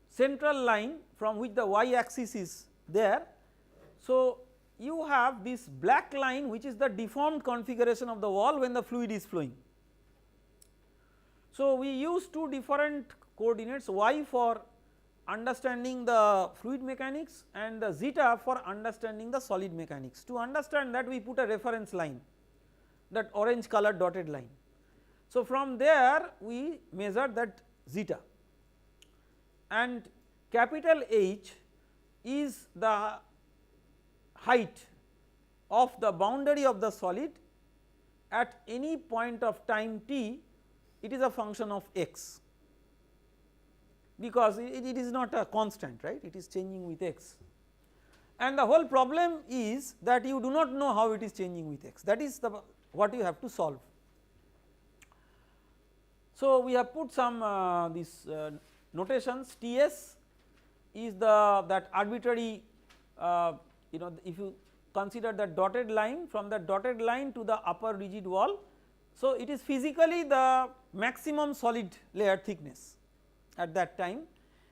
central line from which the y axis is there. So, you have this black line which is the deformed configuration of the wall when the fluid is flowing. So, we use two different coordinates, y for understanding the fluid mechanics and the zeta for understanding the solid mechanics. To understand that, we put a reference line, that orange colored dotted line. So, from there we measure that zeta, and capital H is the height of the boundary of the solid at any point of time t. It is a function of x, because it is not a constant, right, it is changing with x, and the whole problem is that you do not know how it is changing with x, that is the what you have to solve. So, we have put some notations. Ts is the that arbitrary if you consider the dotted line, from the dotted line to the upper rigid wall. So, it is physically the maximum solid layer thickness at that time,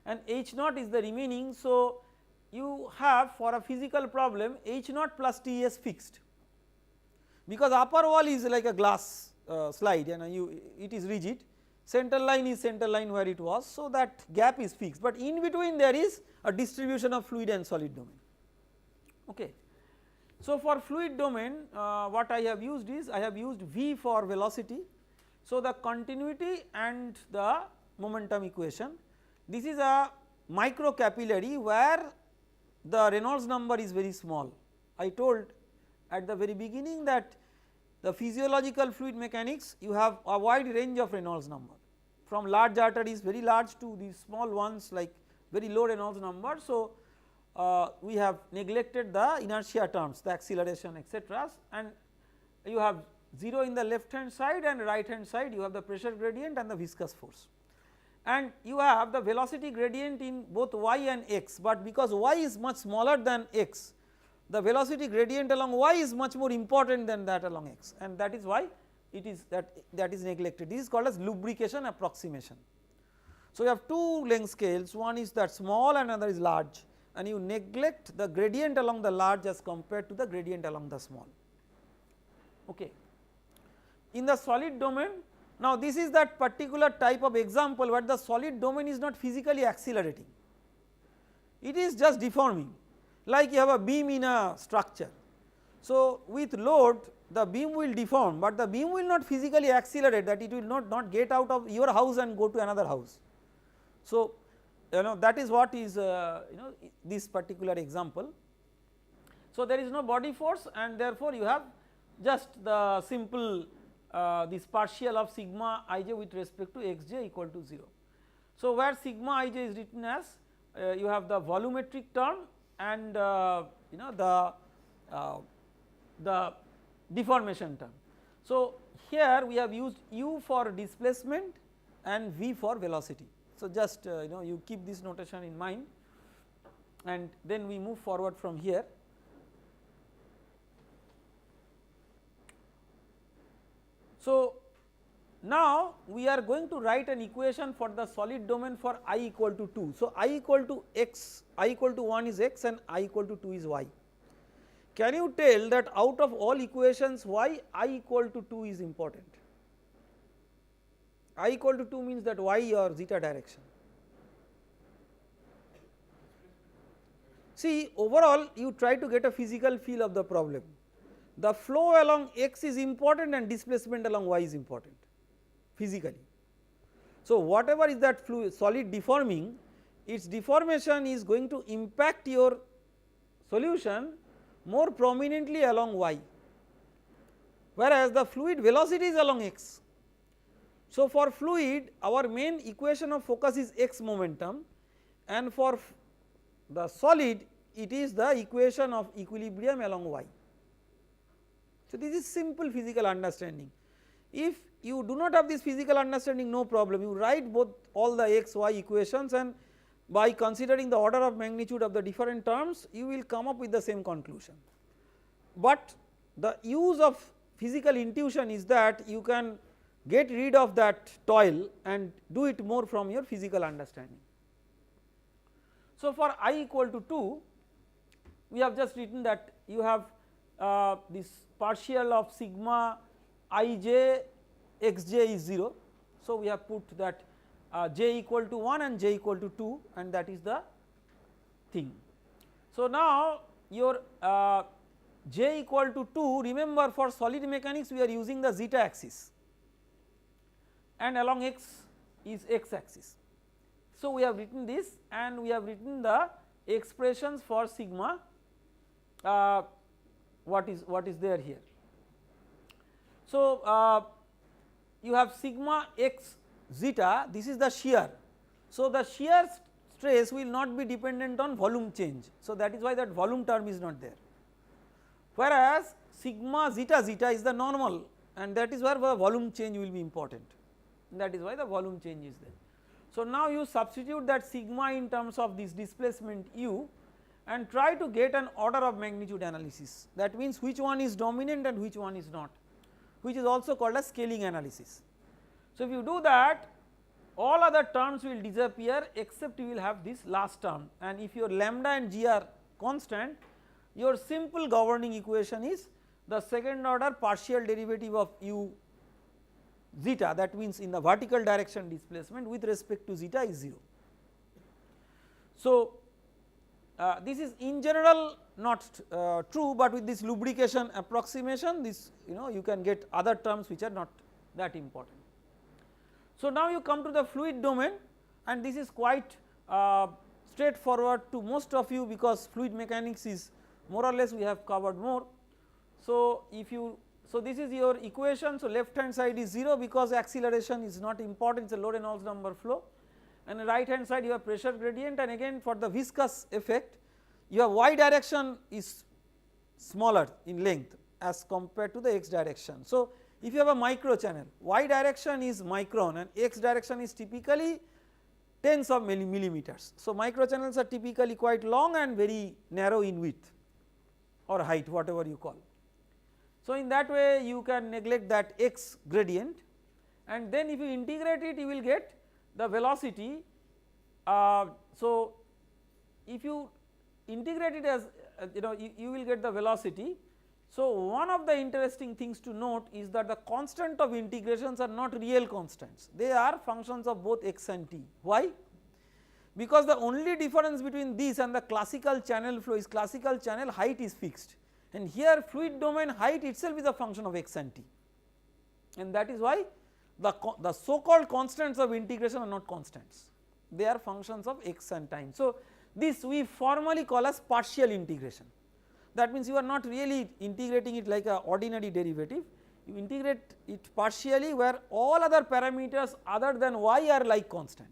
and H naught is the remaining. So, you have for a physical problem H naught plus Ts fixed, because upper wall is like a glass slide and it is rigid, central line is central line where it was. So, that gap is fixed, but in between there is a distribution of fluid and solid domain. Okay. So, for fluid domain what I have used is I have used V for velocity. So, the continuity and the momentum equation. This is a micro capillary where the Reynolds number is very small. I told at the very beginning that the physiological fluid mechanics you have a wide range of Reynolds number, from large arteries very large to these small ones like very low Reynolds number. So, we have neglected the inertia terms, the acceleration etc., and you have 0 in the left hand side and right hand side you have the pressure gradient and the viscous force, and you have the velocity gradient in both y and x, but because y is much smaller than x, the velocity gradient along y is much more important than that along x, and that is why it is that is neglected. This is called as lubrication approximation. So, you have two length scales, one is that small and another is large, and you neglect the gradient along the large as compared to the gradient along the small. Okay. In the solid domain, now this is that particular type of example where the solid domain is not physically accelerating, it is just deforming, like you have a beam in a structure. So, with load the beam will deform, but the beam will not physically accelerate, that it will not get out of your house and go to another house. So, that is what is this particular example. So, there is no body force and therefore, you have just the simple this partial of sigma ij with respect to xj equal to 0. So, where sigma ij is written as you have the volumetric term and the deformation term. So, here we have used u for displacement and v for velocity. So, just you keep this notation in mind and then we move forward from here. So, now we are going to write an equation for the solid domain for I equal to 2. So, I equal to x, I equal to 1 is x and I equal to 2 is y. Can you tell that out of all equations why I equal to 2 is important? I equal to 2 means that y or zeta direction. See, overall you try to get a physical feel of the problem. The flow along x is important and displacement along y is important physically. So, whatever is that fluid solid deforming, its deformation is going to impact your solution more prominently along y, whereas the fluid velocity is along x. So, for fluid our main equation of focus is x momentum, and for the solid it is the equation of equilibrium along y. So, this is simple physical understanding. If you do not have this physical understanding, no problem, you write both all the x y equations and by considering the order of magnitude of the different terms you will come up with the same conclusion. But the use of physical intuition is that you can get rid of that toil and do it more from your physical understanding. So, for I equal to 2 we have just written that you have this partial of sigma ij xj is 0. So, we have put that j equal to 1 and j equal to 2 and that is the thing. So, now your j equal to 2, remember for solid mechanics we are using the zeta axis and along x is x axis. So, we have written this and we have written the expressions for sigma what is there here. So, you have sigma x zeta, this is the shear. So, the shear stress will not be dependent on volume change. So, that is why that volume term is not there, whereas sigma zeta zeta is the normal and that is where the volume change will be important, that is why the volume change is there. So, now you substitute that sigma in terms of this displacement u and try to get an order of magnitude analysis, that means which one is dominant and which one is not, which is also called as scaling analysis. So, if you do that all other terms will disappear except you will have this last term, and if your lambda and g are constant your simple governing equation is the second order partial derivative of u zeta, that means in the vertical direction displacement with respect to zeta is 0. So, this is in general not true, but with this lubrication approximation this you can get other terms which are not that important. So, now you come to the fluid domain and this is quite straightforward to most of you because fluid mechanics is more or less we have covered more. So, if you this is your equation. So, left hand side is 0 because acceleration is not important, it is a low Reynolds number flow, and the right hand side you have pressure gradient, and again for the viscous effect your y direction is smaller in length as compared to the x direction. So, if you have a micro channel y direction is micron and x direction is typically tens of millimeters. So, micro channels are typically quite long and very narrow in width or height whatever you call. So, in that way you can neglect that x gradient and then if you integrate it you will get the velocity. So, if you integrate it as you will get the velocity. So, one of the interesting things to note is that the constant of integrations are not real constants, they are functions of both x and t. Why? Because the only difference between this and the classical channel flow is classical channel height is fixed, and here fluid domain height itself is a function of x and t, and that is why the so called constants of integration are not constants, they are functions of x and time. So, this we formally call as partial integration, that means you are not really integrating it like a ordinary derivative, you integrate it partially where all other parameters other than y are like constant.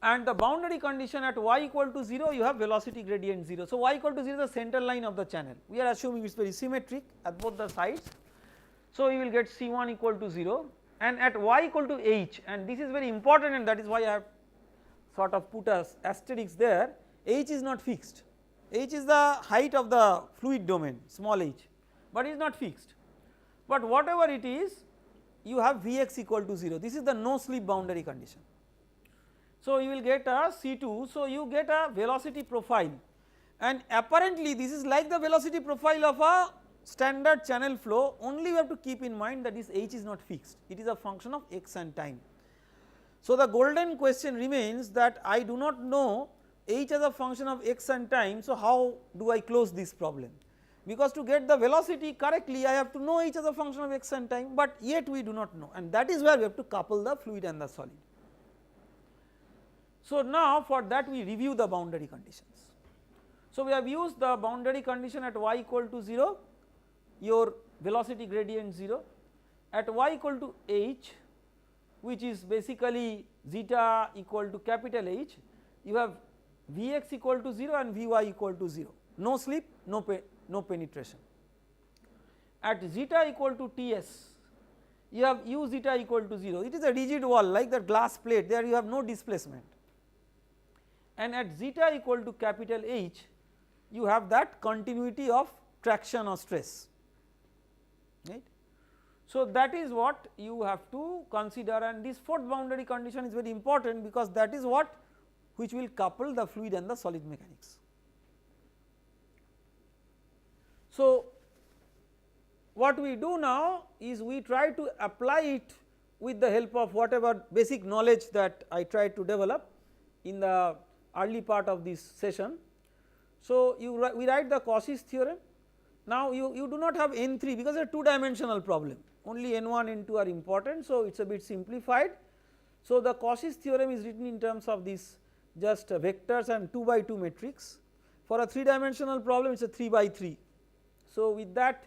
and the boundary condition at y equal to 0 you have velocity gradient 0. So, y equal to 0 is the center line of the channel, we are assuming it is very symmetric at both the sides. So, you will get C1 equal to 0 and at y equal to h, and this is very important and that is why I have sort of put a asterisk there, h is not fixed, h is the height of the fluid domain small h, but it is not fixed, but whatever it is you have Vx equal to 0, this is the no slip boundary condition. So, you will get a C2, so you get a velocity profile and apparently this is like the velocity profile of a standard channel flow, only you have to keep in mind that this h is not fixed, it is a function of x and time. So, the golden question remains that I do not know h as a function of x and time, so how do I close this problem, because to get the velocity correctly I have to know h as a function of x and time, but yet we do not know, and that is where we have to couple the fluid and the solid. So, now for that we review the boundary conditions. So, we have used the boundary condition at y equal to 0, your velocity gradient 0, at y equal to h, which is basically zeta equal to capital H, you have Vx equal to 0 and Vy equal to 0, no slip, no penetration. At zeta equal to Ts, you have u zeta equal to 0, it is a rigid wall like the glass plate, there you have no displacement, and at zeta equal to capital H you have that continuity of traction or stress, right. So, that is what you have to consider, and this fourth boundary condition is very important because that is what which will couple the fluid and the solid mechanics. So, what we do now is we try to apply it with the help of whatever basic knowledge that I tried to develop in the early part of this session. So, we write the Cauchy's theorem. Now, you do not have n3 because it is a 2 dimensional problem, only n1 n2 are important. So, it is a bit simplified. So, the Cauchy's theorem is written in terms of this just vectors and 2 by 2 matrix. For a 3 dimensional problem it is a 3 by 3. So, with that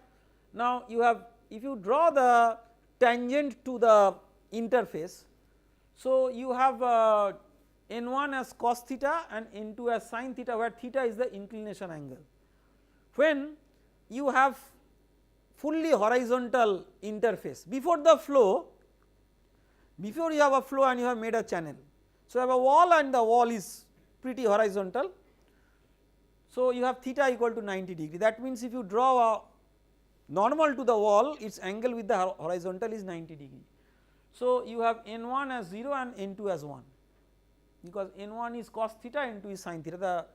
now you have, if you draw the tangent to the interface, so you have n1 as cos theta and n2 as sin theta, where theta is the inclination angle. When you have fully horizontal interface before the flow, before you have a flow and you have made a channel, so you have a wall and the wall is pretty horizontal, so you have theta equal to 90 degree, that means if you draw a normal to the wall its angle with the horizontal is 90 degree. So, you have n1 as 0 and n2 as 1, because n1 is cos theta, n2 is sin theta,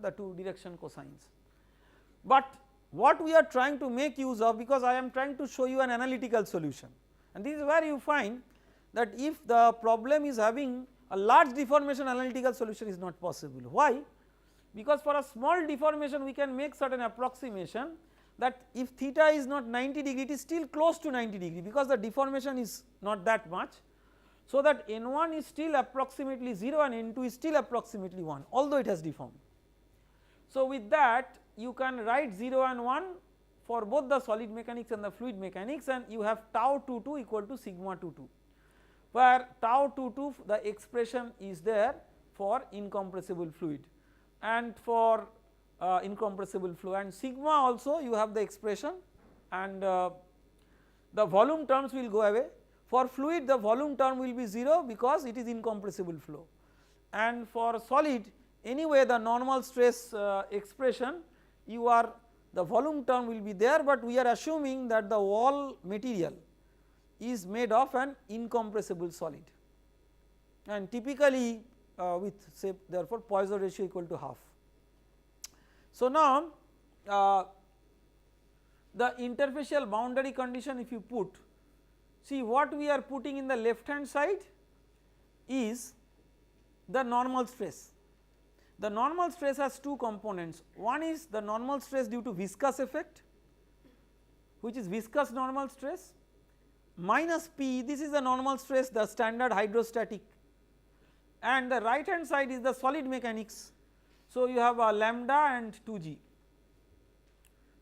the 2 direction cosines. But what we are trying to make use of, because I am trying to show you an analytical solution, and this is where you find that if the problem is having a large deformation, analytical solution is not possible. Why? Because for a small deformation we can make certain approximation that if theta is not 90 degree it is still close to 90 degree, because the deformation is not that much. So, that n1 is still approximately 0 and n2 is still approximately 1, although it has deformed. So, with that you can write 0 and 1 for both the solid mechanics and the fluid mechanics, and you have tau 22 equal to sigma 22, where tau 22 the expression is there for incompressible fluid and for incompressible flow, and sigma also you have the expression, and the volume terms will go away. For fluid the volume term will be 0 because it is incompressible flow, and for solid anyway the normal stress expression you are, the volume term will be there, but we are assuming that the wall material is made of an incompressible solid, and typically with say therefore Poisson ratio equal to half. So, now the interfacial boundary condition if you put, see what we are putting in the left hand side is the normal stress. The normal stress has two components, one is the normal stress due to viscous effect, which is viscous normal stress, minus P, this is the normal stress, the standard hydrostatic, and the right hand side is the solid mechanics. So, you have a lambda and 2g.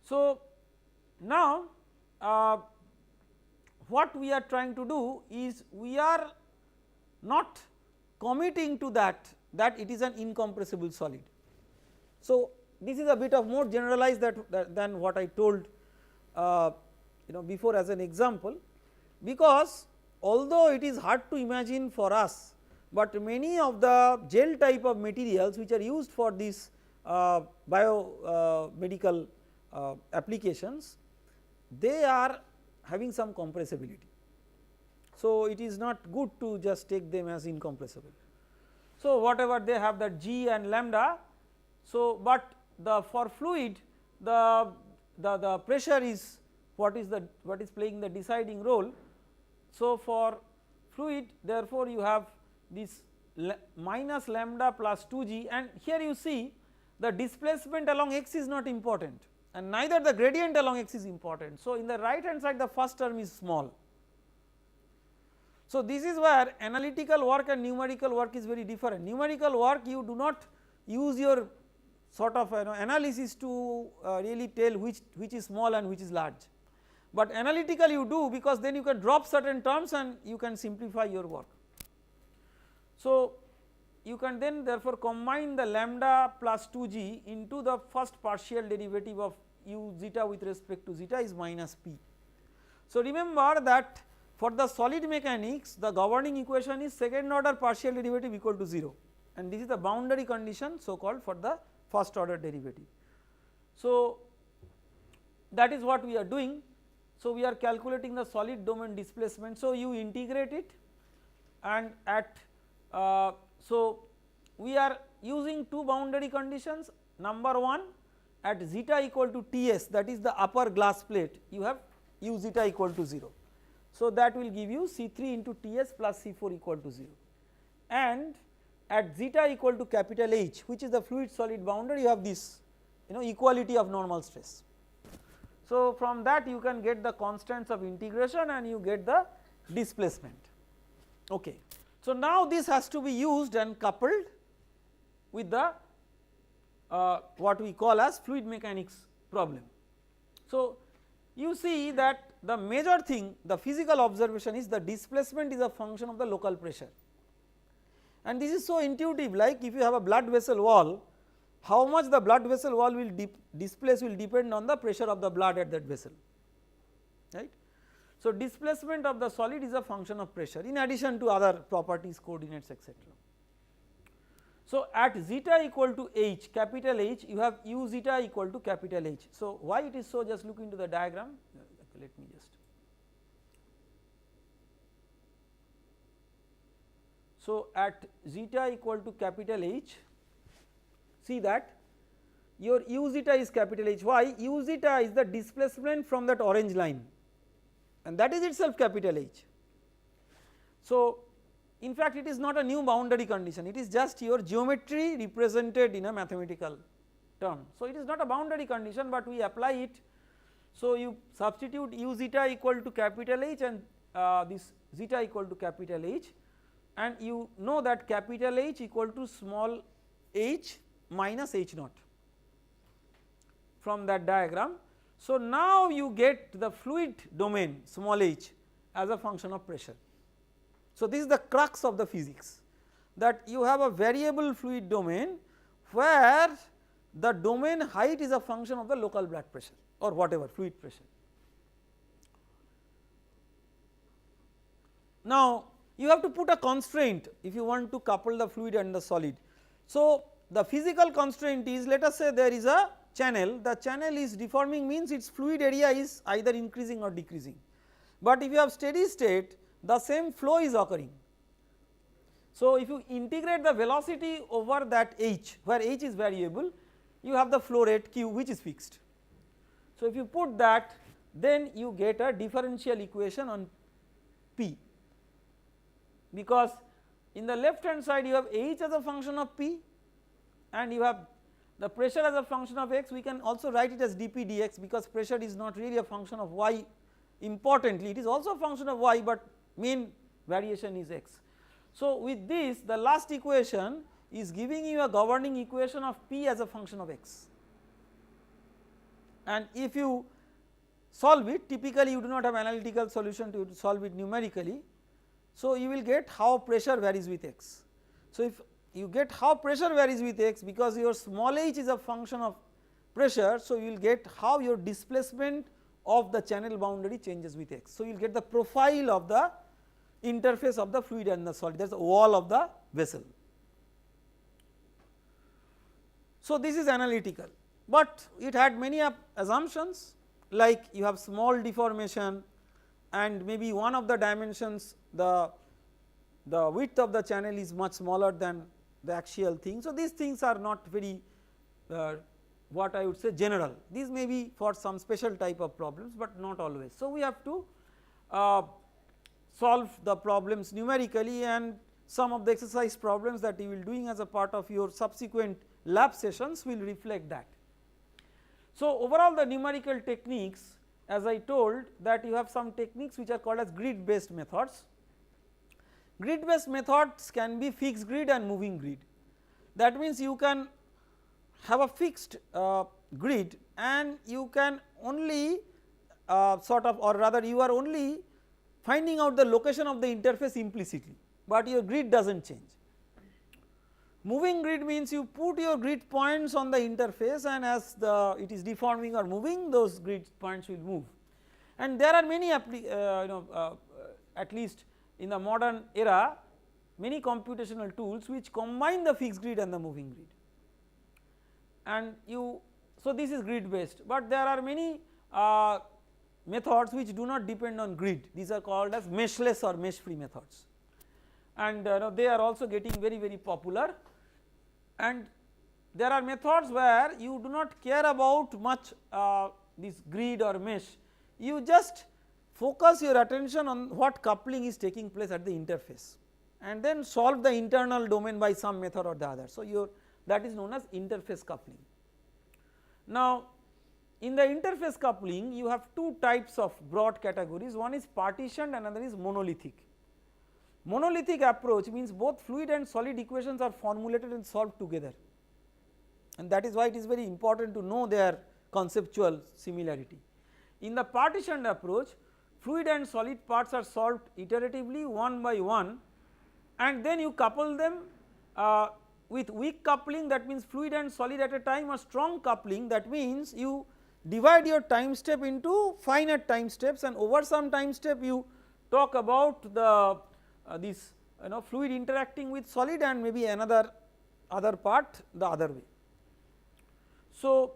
So, now what we are trying to do is we are not committing to that it is an incompressible solid. So, this is a bit of more generalized than what I told before as an example, because although it is hard to imagine for us, but many of the gel type of materials which are used for these biomedical applications, they are having some compressibility. So, it is not good to just take them as incompressible. So, whatever they have that G and lambda, so but for fluid the pressure is what is playing the deciding role. So, for fluid therefore, you have this minus lambda plus 2g, and here you see the displacement along x is not important and neither the gradient along x is important. So, in the right hand side the first term is small. So, this is where analytical work and numerical work is very different. Numerical work you do not use your sort of analysis to really tell which is small and which is large, but analytical you do, because then you can drop certain terms and you can simplify your work. So, you can then therefore combine the lambda plus 2g into the first partial derivative of u zeta with respect to zeta is minus p. So, remember that for the solid mechanics the governing equation is second order partial derivative equal to 0, and this is the boundary condition so called for the first order derivative. So, that is what we are doing. So, we are calculating the solid domain displacement. So, you integrate it and at so we are using two boundary conditions. Number one, at zeta equal to Ts, that is the upper glass plate, you have u zeta equal to 0. So, that will give you C3 into Ts plus C4 equal to 0, and at zeta equal to capital H, which is the fluid solid boundary, you have this equality of normal stress. So, from that you can get the constants of integration and you get the displacement. Okay. So, now this has to be used and coupled with the what we call as fluid mechanics problem. So, you see that the major thing, the physical observation is the displacement is a function of the local pressure, and this is so intuitive, like if you have a blood vessel wall, how much the blood vessel wall will displace will depend on the pressure of the blood at that vessel, right. So, displacement of the solid is a function of pressure in addition to other properties, coordinates, etc. So, at zeta equal to h, capital H, you have u zeta equal to capital H. So, why it is so, just look into the diagram, let me just. So, at zeta equal to capital H, see that your u zeta is capital H. Why? U zeta is the displacement from that orange line, and that is itself capital H. So, in fact it is not a new boundary condition, it is just your geometry represented in a mathematical term. So, it is not a boundary condition, but we apply it. So, you substitute u zeta equal to capital H and this zeta equal to capital H, and you know that capital H equal to small h minus h naught from that diagram. So, now you get the fluid domain small h as a function of pressure. So, this is the crux of the physics, that you have a variable fluid domain where the domain height is a function of the local blood pressure or whatever fluid pressure. Now, you have to put a constraint if you want to couple the fluid and the solid. So, the physical constraint is, let us say there is a channel, the channel is deforming, means its fluid area is either increasing or decreasing, but if you have steady state the same flow is occurring. So, if you integrate the velocity over that h, where h is variable, you have the flow rate q which is fixed. So, if you put that, then you get a differential equation on p, because in the left hand side you have h as a function of p and you have the pressure as a function of x. We can also write it as dp dx, because pressure is not really a function of y, importantly it is also a function of y, but mean variation is x. So, with this the last equation is giving you a governing equation of p as a function of x, and if you solve it, typically you do not have analytical solution to solve it numerically. So, you will get how pressure varies with x. So, if you get how pressure varies with x, because your small h is a function of pressure. So, you will get how your displacement of the channel boundary changes with x. So, you will get the profile of the interface of the fluid and the solid, that is the wall of the vessel. So, this is analytical, but it had many assumptions, like you have small deformation and maybe one of the dimensions, the width of the channel is much smaller than the axial thing. So, these things are not very what I would say general, these may be for some special type of problems, but not always. So, we have to solve the problems numerically, and some of the exercise problems that you will doing as a part of your subsequent lab sessions will reflect that. So, overall the numerical techniques, as I told, that you have some techniques which are called as grid based methods. Grid based methods can be fixed grid and moving grid. That means you can have a fixed grid and you can only sort of, or rather you are only finding out the location of the interface implicitly, but your grid does not change. Moving grid means you put your grid points on the interface, and as it is deforming or moving, those grid points will move. And there are many at least in the modern era, many computational tools which combine the fixed grid and the moving grid. And so this is grid based, but there are many methods which do not depend on grid. These are called as meshless or mesh free methods, and they are also getting very popular. And there are methods where you do not care about much this grid or mesh, you just focus your attention on what coupling is taking place at the interface, and then solve the internal domain by some method or the other. So, that is known as interface coupling. Now, in the interface coupling you have two types of broad categories, one is partitioned and another is monolithic. Monolithic approach means both fluid and solid equations are formulated and solved together, and that is why it is very important to know their conceptual similarity. In the partitioned approach, fluid and solid parts are solved iteratively one by one, and then you couple them with weak coupling, that means fluid and solid at a time, or strong coupling, that means you divide your time step into finite time steps, and over some time step you talk about the this fluid interacting with solid and maybe another other part the other way. So,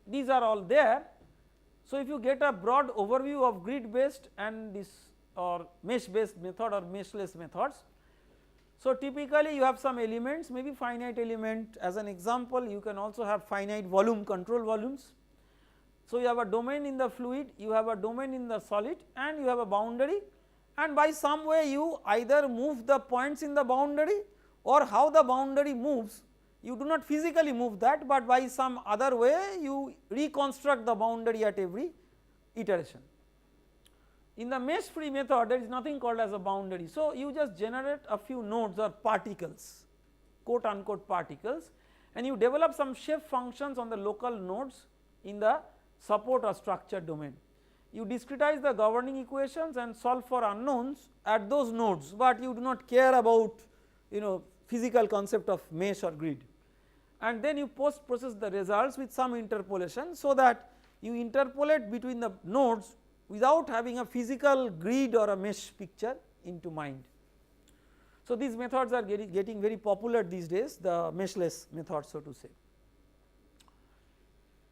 these are all there. So, if you get a broad overview of grid based and this or mesh based method or meshless methods. So, typically you have some elements, maybe finite element, as an example you can also have finite volume, control volumes. So, you have a domain in the fluid, you have a domain in the solid, and you have a boundary, and by some way you either move the points in the boundary, or how the boundary moves, you do not physically move that, but by some other way you reconstruct the boundary at every iteration. In the mesh free method there is nothing called as a boundary. So, you just generate a few nodes or particles, quote unquote particles, and you develop some shape functions on the local nodes in the support or structure domain. You discretize the governing equations and solve for unknowns at those nodes, but you do not care about physical concept of mesh or grid, and then you post process the results with some interpolation, so that you interpolate between the nodes without having a physical grid or a mesh picture into mind. So, these methods are getting very popular these days, the meshless methods, so to say.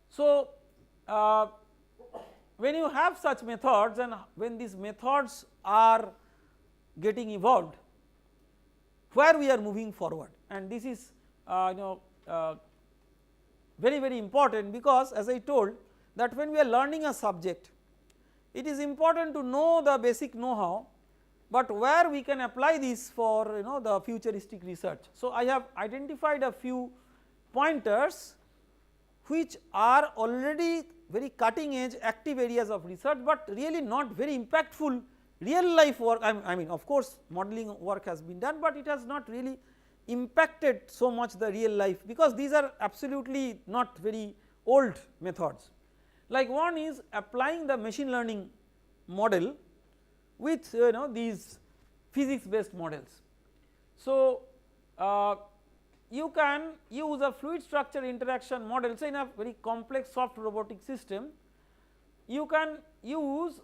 So, when you have such methods and when these methods are getting evolved, where we are moving forward, and this is very important, because as I told that when we are learning a subject, it is important to know the basic know-how, but where we can apply this for the futuristic research. So, I have identified a few pointers which are already very cutting edge active areas of research, but really not very impactful real life work. I mean of course modeling work has been done, but it has not really impacted so much the real life, because these are absolutely not very old methods. Like one is applying the machine learning model with these physics based models. So, you can use a fluid structure interaction model. Say in a very complex soft robotic system, you can use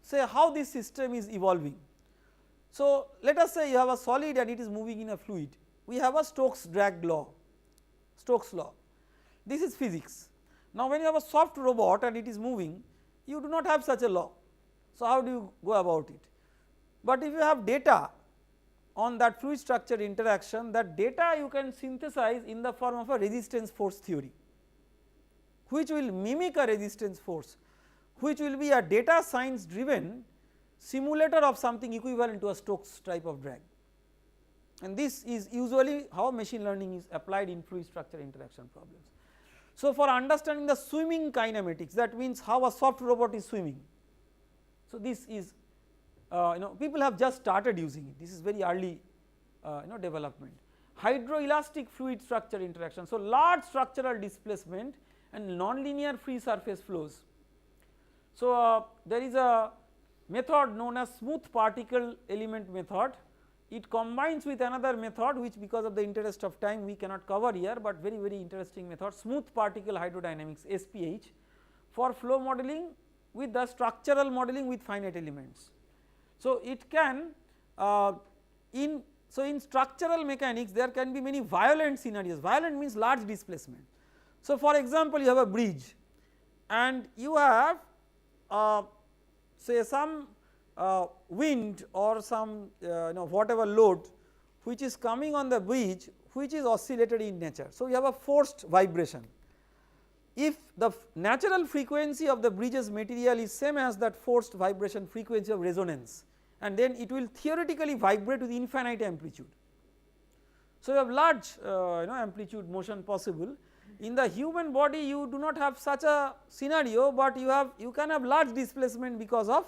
say how this system is evolving. So, let us say you have a solid and it is moving in a fluid, we have a Stokes drag law, Stokes law, this is physics. Now, when you have a soft robot and it is moving, you do not have such a law. So, how do you go about it? But if you have data on that fluid structure interaction, that data you can synthesize in the form of a resistance force theory, which will mimic a resistance force, which will be a data science driven simulator of something equivalent to a Stokes type of drag, and this is usually how machine learning is applied in fluid structure interaction problems. So, for understanding the swimming kinematics, that means how a soft robot is swimming. So, this is people have just started using it, this is very early development. Hydroelastic fluid structure interaction, so large structural displacement and nonlinear free surface flows. So, there is a method known as smooth particle element method. It combines with another method which, because of the interest of time, we cannot cover here, but very interesting method, smooth particle hydrodynamics, SPH, for flow modeling with the structural modeling with finite elements. So, it can in structural mechanics there can be many violent scenarios. Violent means large displacement. So, for example, you have a bridge and you have say some wind or some whatever load which is coming on the bridge, which is oscillatory in nature. So, you have a forced vibration. If the natural frequency of the bridge's material is same as that forced vibration frequency of resonance, and then it will theoretically vibrate with infinite amplitude. So, you have large amplitude motion possible. In the human body you do not have such a scenario, but you can have large displacement because of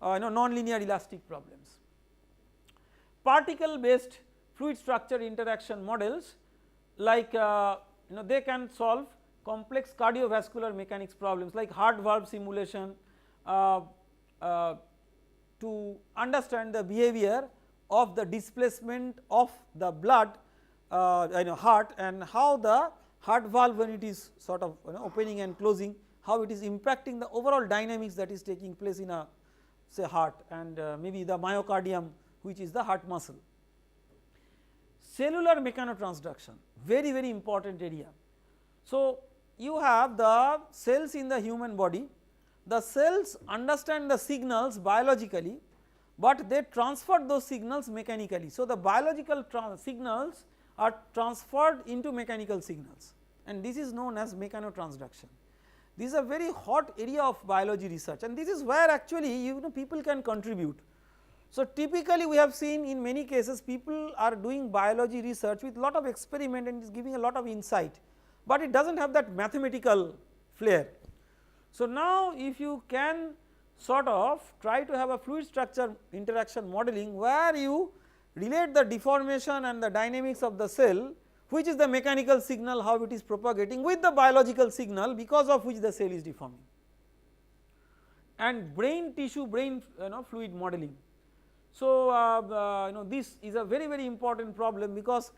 non-linear elastic problems. Particle based fluid structure interaction models, like they can solve complex cardiovascular mechanics problems like heart valve simulation to understand the behavior of the displacement of the blood heart, and how the heart valve, when it is sort of opening and closing, how it is impacting the overall dynamics that is taking place in a say heart, and maybe the myocardium, which is the heart muscle. Cellular mechanotransduction, very important area. So, you have the cells in the human body, the cells understand the signals biologically, but they transfer those signals mechanically. So, the biological signals are transferred into mechanical signals, and this is known as mechanotransduction. This is a very hot area of biology research, and this is where actually people can contribute. So, typically we have seen in many cases people are doing biology research with lot of experiment and is giving a lot of insight, but it does not have that mathematical flair. So, now if you can sort of try to have a fluid structure interaction modeling where you relate the deformation and the dynamics of the cell, which is the mechanical signal, how it is propagating, with the biological signal because of which the cell is deforming, and brain tissue, brain fluid modeling. So, this is a very important problem, because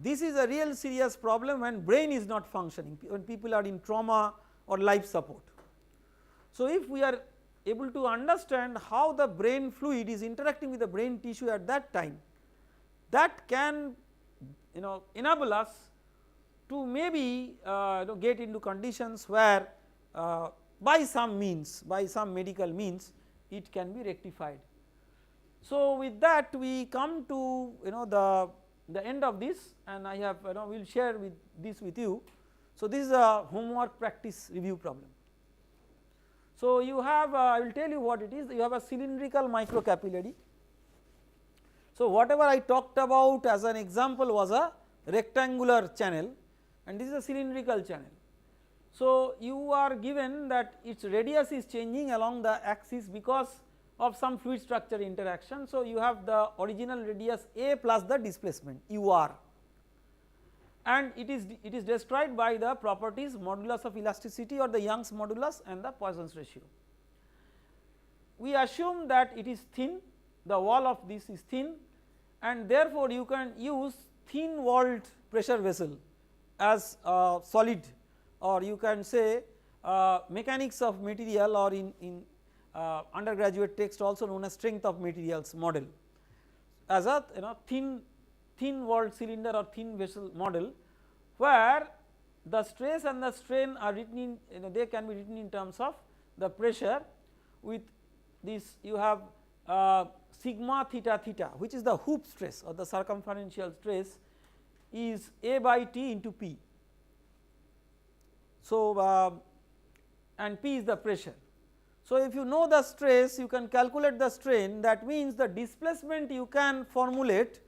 this is a real serious problem when brain is not functioning, when people are in trauma or life support. So, if we are able to understand how the brain fluid is interacting with the brain tissue at that time, that can enable us to maybe get into conditions where by some means, by some medical means, it can be rectified. So, with that we come to the end of this, and I have will share this with you. So, this is a homework practice review problem. So, you have I will tell you what it is. You have a cylindrical microcapillary. So, whatever I talked about as an example was a rectangular channel, and this is a cylindrical channel. So, you are given that its radius is changing along the axis because of some fluid structure interaction. So, you have the original radius A plus the displacement UR, and it is described by the properties modulus of elasticity or the Young's modulus and the Poisson's ratio. We assume that it is thin, the wall of this is thin, and therefore, you can use thin walled pressure vessel as a solid, or you can say mechanics of material, or in undergraduate text also known as strength of materials model, as a thin walled cylinder or thin vessel model, where the stress and the strain are written in, they can be written in terms of the pressure. With this you have sigma theta theta, which is the hoop stress or the circumferential stress, is A by T into P. So, and P is the pressure. So, if you know the stress, you can calculate the strain, that means the displacement you can formulate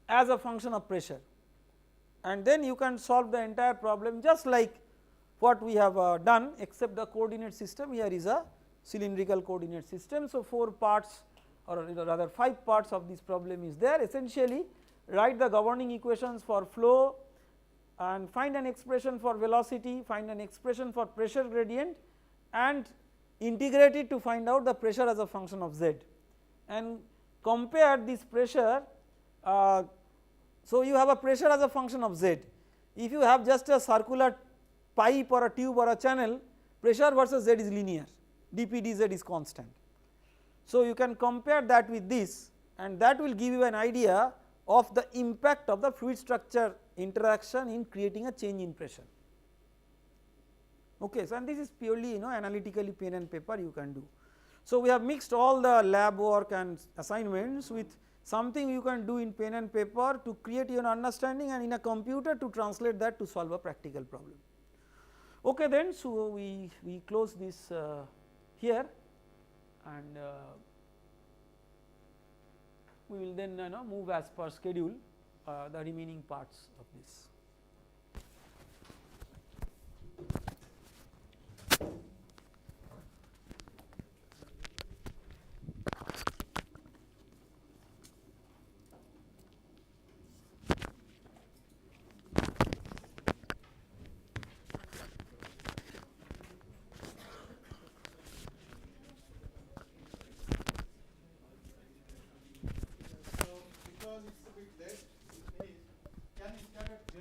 as a function of pressure, and then you can solve the entire problem just like what we have done, except the coordinate system here is a cylindrical coordinate system. So, 4 parts, or rather 5 parts of this problem is there. Essentially write the governing equations for flow and find an expression for velocity, find an expression for pressure gradient, and integrate it to find out the pressure as a function of z, and compare this pressure. So, you have a pressure as a function of z. If you have just a circular pipe or a tube or a channel, pressure versus z is linear, dP dz is constant. So, you can compare that with this, and that will give you an idea of the impact of the fluid structure interaction in creating a change in pressure. Okay, so and this is purely analytically pen and paper you can do. So, we have mixed all the lab work and assignments with something you can do in pen and paper to create your understanding, and in a computer to translate that to solve a practical problem. Okay, then so we close this here, and we will then move as per schedule the remaining parts of this.